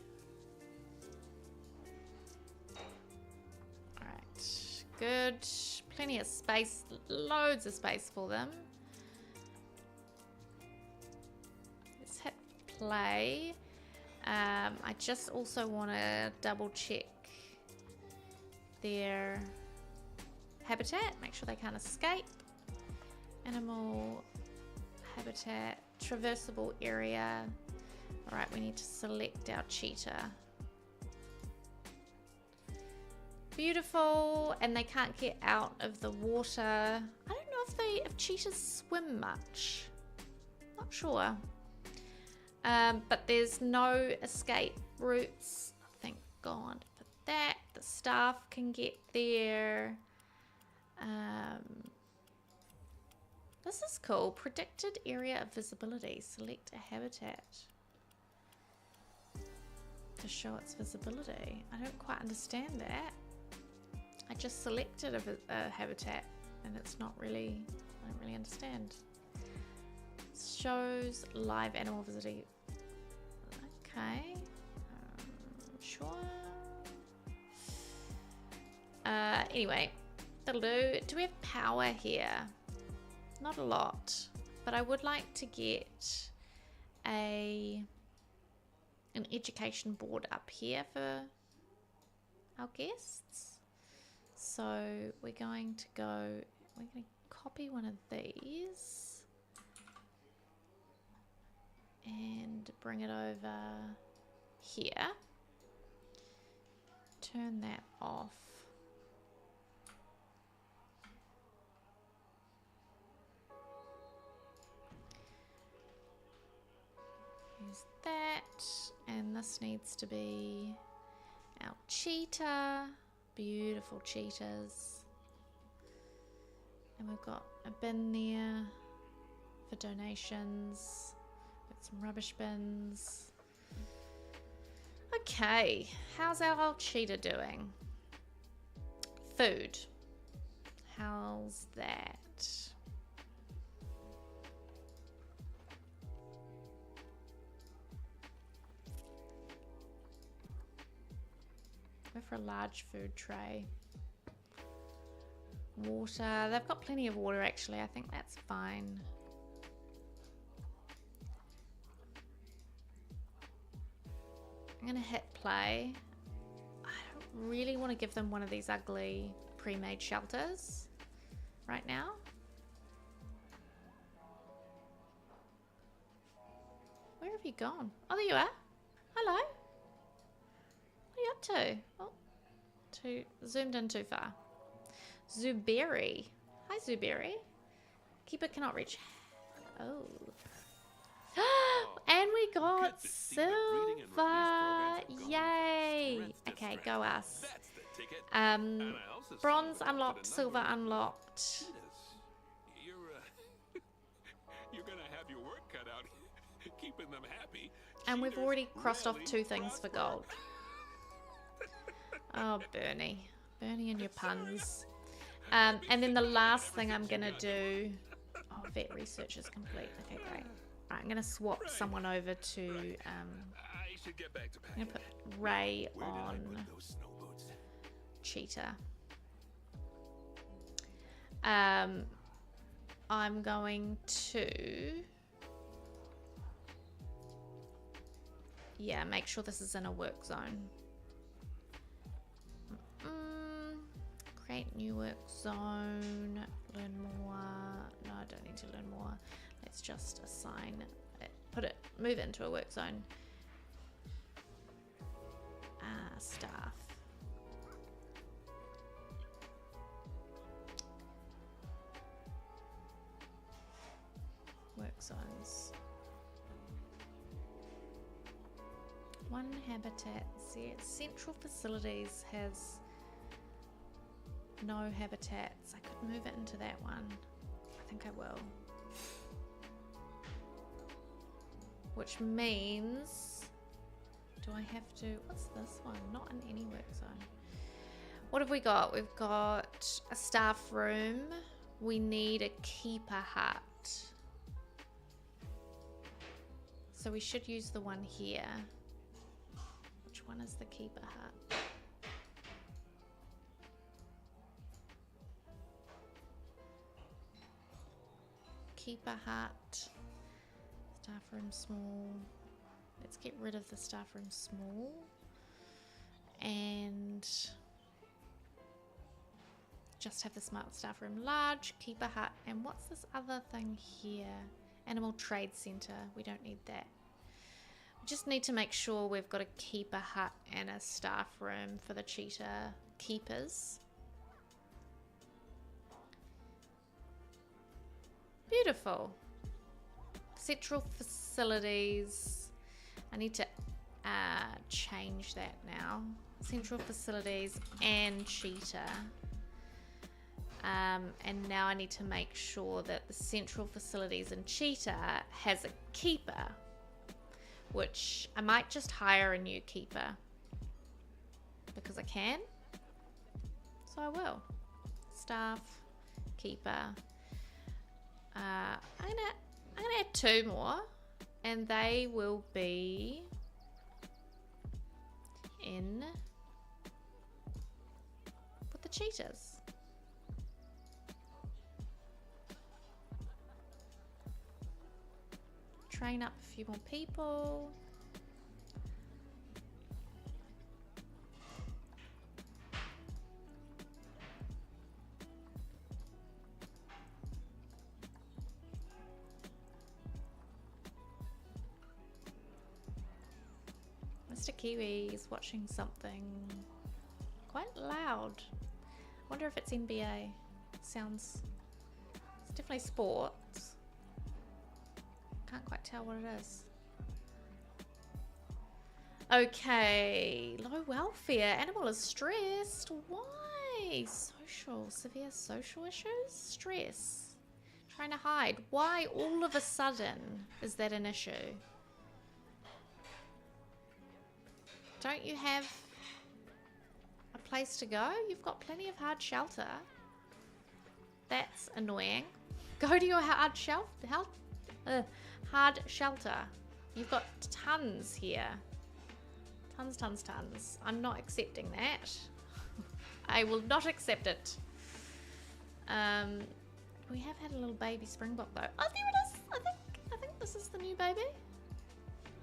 Alright, good. Plenty of space, loads of space for them. Let's hit play. I just also want to double check their habitat. Make sure they can't escape. Animal habitat, traversable area. All right, we need to select our cheetah. Beautiful, and they can't get out of the water. I don't know if cheetahs swim much. Not sure. But there's no escape routes. Thank God for that. The staff can get there. This is cool. Predicted area of visibility. Select a habitat to show its visibility. I don't quite understand that. I just selected a habitat and it's not really, I don't really understand. Shows live animal visibility. Okay. Sure. Anyway, that'll do. Do we have power here? Not a lot, but I would like to get an education board up here for our guests. So we're going to copy one of these and bring it over here. Turn that off. Use that, and this needs to be our cheetah. Beautiful cheetahs. And we've got a bin there for donations. Got some rubbish bins. Okay, how's our old cheetah doing? Food. How's that? Go for a large food tray. Water. They've got plenty of water actually. I think that's fine. I'm gonna hit play. I don't really want to give them one of these ugly pre-made shelters right now. Where have you gone? Oh, there you are. Hello. What are you up to? Oh, zoomed in too far. Zuberry. Hi, Zuberry. Keeper cannot reach. Oh. And we got silver. Yay. Okay, go us. Bronze unlocked, silver unlocked. You're gonna have your work cut out keeping them happy. And we've already crossed off 2 things for gold. Oh, Bernie. Bernie and your puns. And then the last thing I'm gonna do. Oh, vet research is complete. Okay, great. Right, I'm gonna swap someone over to. I'm gonna put Ray on cheetah. I'm going to. Yeah, make sure this is in a work zone. Create new work zone. Learn more. No, I don't need to learn more. Let's just assign it. Move it into a work zone. Staff. Work zones. One habitat. See, central facilities has no habitats. I could move it into that one. I think I will. Which means, do I have to, what's this one? Not in any work zone. What have we got? We've got a staff room. We need a keeper hut. So we should use the one here. Which one is the keeper hut? Keeper hut. Staff room small. Let's get rid of the staff room small. And just have the smart staff room large, keeper hut, and what's this other thing here? Animal trade center. We don't need that. We just need to make sure we've got a keeper hut and a staff room for the cheetah keepers. Beautiful. Central facilities. I need to change that now. Central facilities and cheetah. And now I need to make sure that the central facilities and cheetah has a keeper, which I might just hire a new keeper because I can. So I will. Staff, keeper. I'm gonna add 2 more, and they will be in with the cheetahs. Train up a few more people. Mr. Kiwi is watching something quite loud. I wonder if it's NBA. Sounds... It's definitely sports. Can't quite tell what it is. Okay. Low welfare. Animal is stressed. Why? Severe social issues? Stress. Trying to hide. Why all of a sudden is that an issue? Don't you have a place to go? You've got plenty of hard shelter. That's annoying. Go to your hard shelter. Hard shelter. You've got tons here. Tons. I'm not accepting that. I will not accept it. We have had a little baby springbok though. Oh, there it is. I think this is the new baby.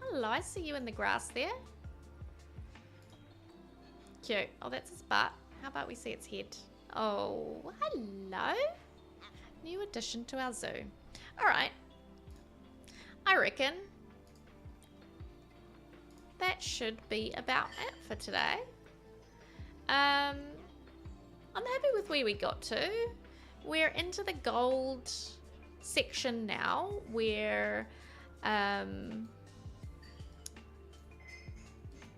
Hello, I see you in the grass there. Cute. Oh, that's its butt. How about we see its head? Oh, hello. New addition to our zoo. All right. I reckon that should be about it for today. I'm happy with where we got to. We're into the gold section now, where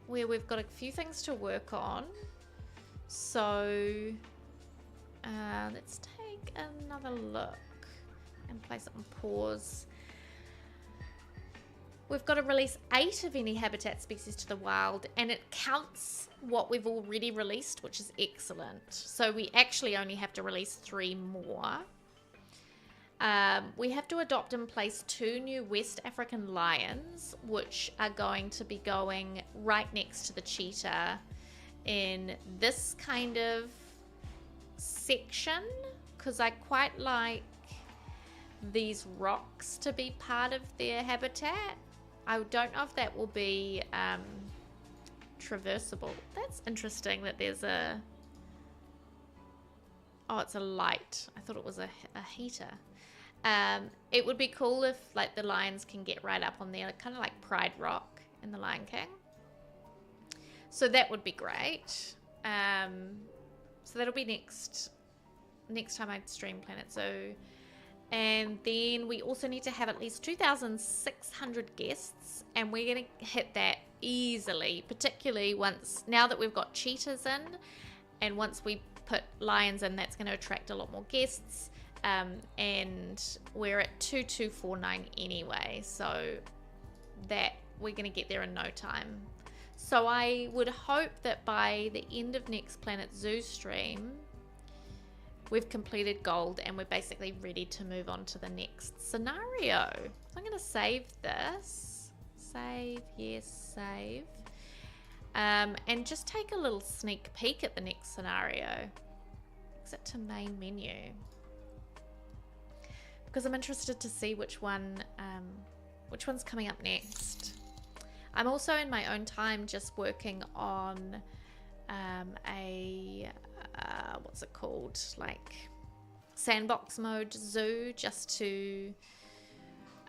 we've got a few things to work on. So let's take another look and place it on pause. We've got to release 8 of any habitat species to the wild, and it counts what we've already released, which is excellent. So we actually only have to release 3 more. We have to adopt and place 2 new West African lions, which are going to be going right next to the cheetah in this kind of section, because I quite like these rocks to be part of their habitat. I don't know if that will be traversable. That's interesting that there's a... Oh, it's a light. I thought it was a heater. It would be cool if like the lions can get right up on there, kind of like Pride Rock in The Lion King. So that would be great. So that'll be next time I stream Planet Zoo. And then we also need to have at least 2,600 guests, and we're going to hit that easily, particularly now that we've got cheetahs in, and once we put lions in, that's going to attract a lot more guests. And we're at 2249 anyway, so that we're going to get there in no time. So I would hope that by the end of next Planet Zoo stream, we've completed gold and we're basically ready to move on to the next scenario. So I'm going to save this. Save, yes, save. And just take a little sneak peek at the next scenario. Exit to main menu. Because I'm interested to see which one's coming up next. I'm also in my own time just working on what's it called, like sandbox mode zoo, just to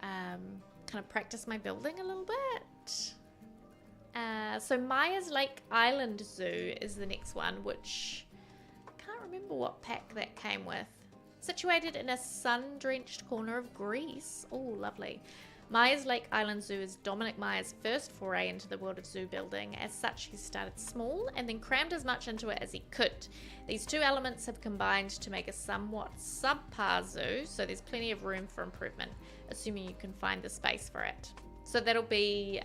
kind of practice my building a little bit. So Maya's Lake Island Zoo is the next one, which I can't remember what pack that came with. Situated in a sun-drenched corner of Greece. Oh, lovely. Maya's Lake Island Zoo is Dominic Maya's first foray into the world of zoo building. As such, he started small and then crammed as much into it as he could. These two elements have combined to make a somewhat subpar zoo, so there's plenty of room for improvement, assuming you can find the space for it. So that'll be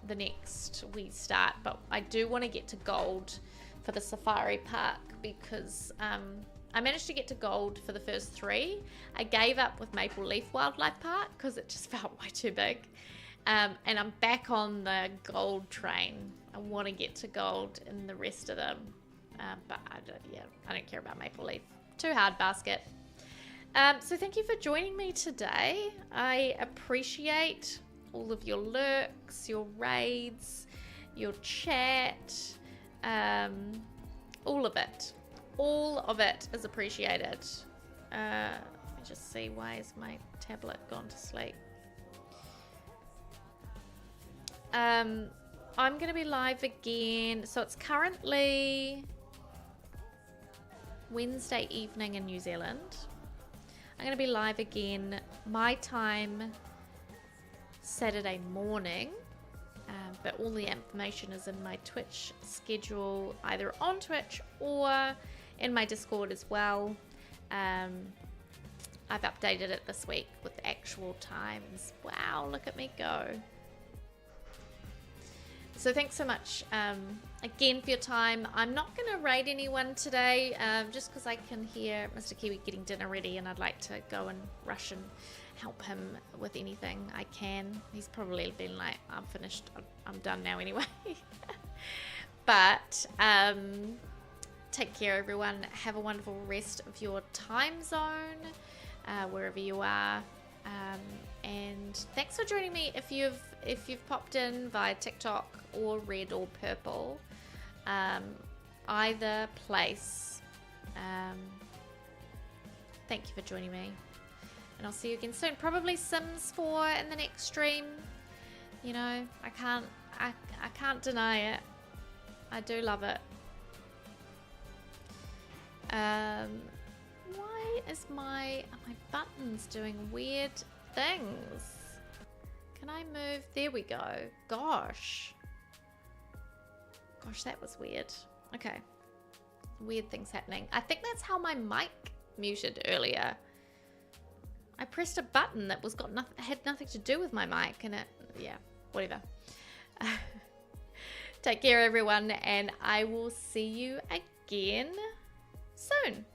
the next we start, but I do want to get to gold for the safari park because I managed to get to gold for the first 3. I gave up with Maple Leaf Wildlife Park because it just felt way too big. And I'm back on the gold train. I want to get to gold in the rest of them. But I don't care about Maple Leaf. Too hard basket. So thank you for joining me today. I appreciate all of your lurks, your raids, your chat, all of it. All of it is appreciated. Let me just see, why is my tablet gone to sleep? I'm going to be live again. So it's currently Wednesday evening in New Zealand. I'm going to be live again my time Saturday morning. But all the information is in my Twitch schedule, either on Twitch or in my Discord as well. I've updated it this week with actual times. Wow, look at me go. So thanks so much again for your time. I'm not going to raid anyone today just because I can hear Mr. Kiwi getting dinner ready and I'd like to go and rush and help him with anything I can. He's probably been like, I'm finished, I'm done now anyway. But take care everyone. Have a wonderful rest of your time zone wherever you are. And thanks for joining me if you've popped in via TikTok or Red or Purple. Either place. Thank you for joining me. And I'll see you again soon. Probably Sims 4 in the next stream. You know, I can't deny it. I do love it. Why is my buttons doing weird things? Can I move? There we go. Gosh, that was weird. Okay. Weird things happening. I think that's how my mic muted earlier. I pressed a button that had nothing to do with my mic, and whatever. Take care, everyone, and I will see you again soon.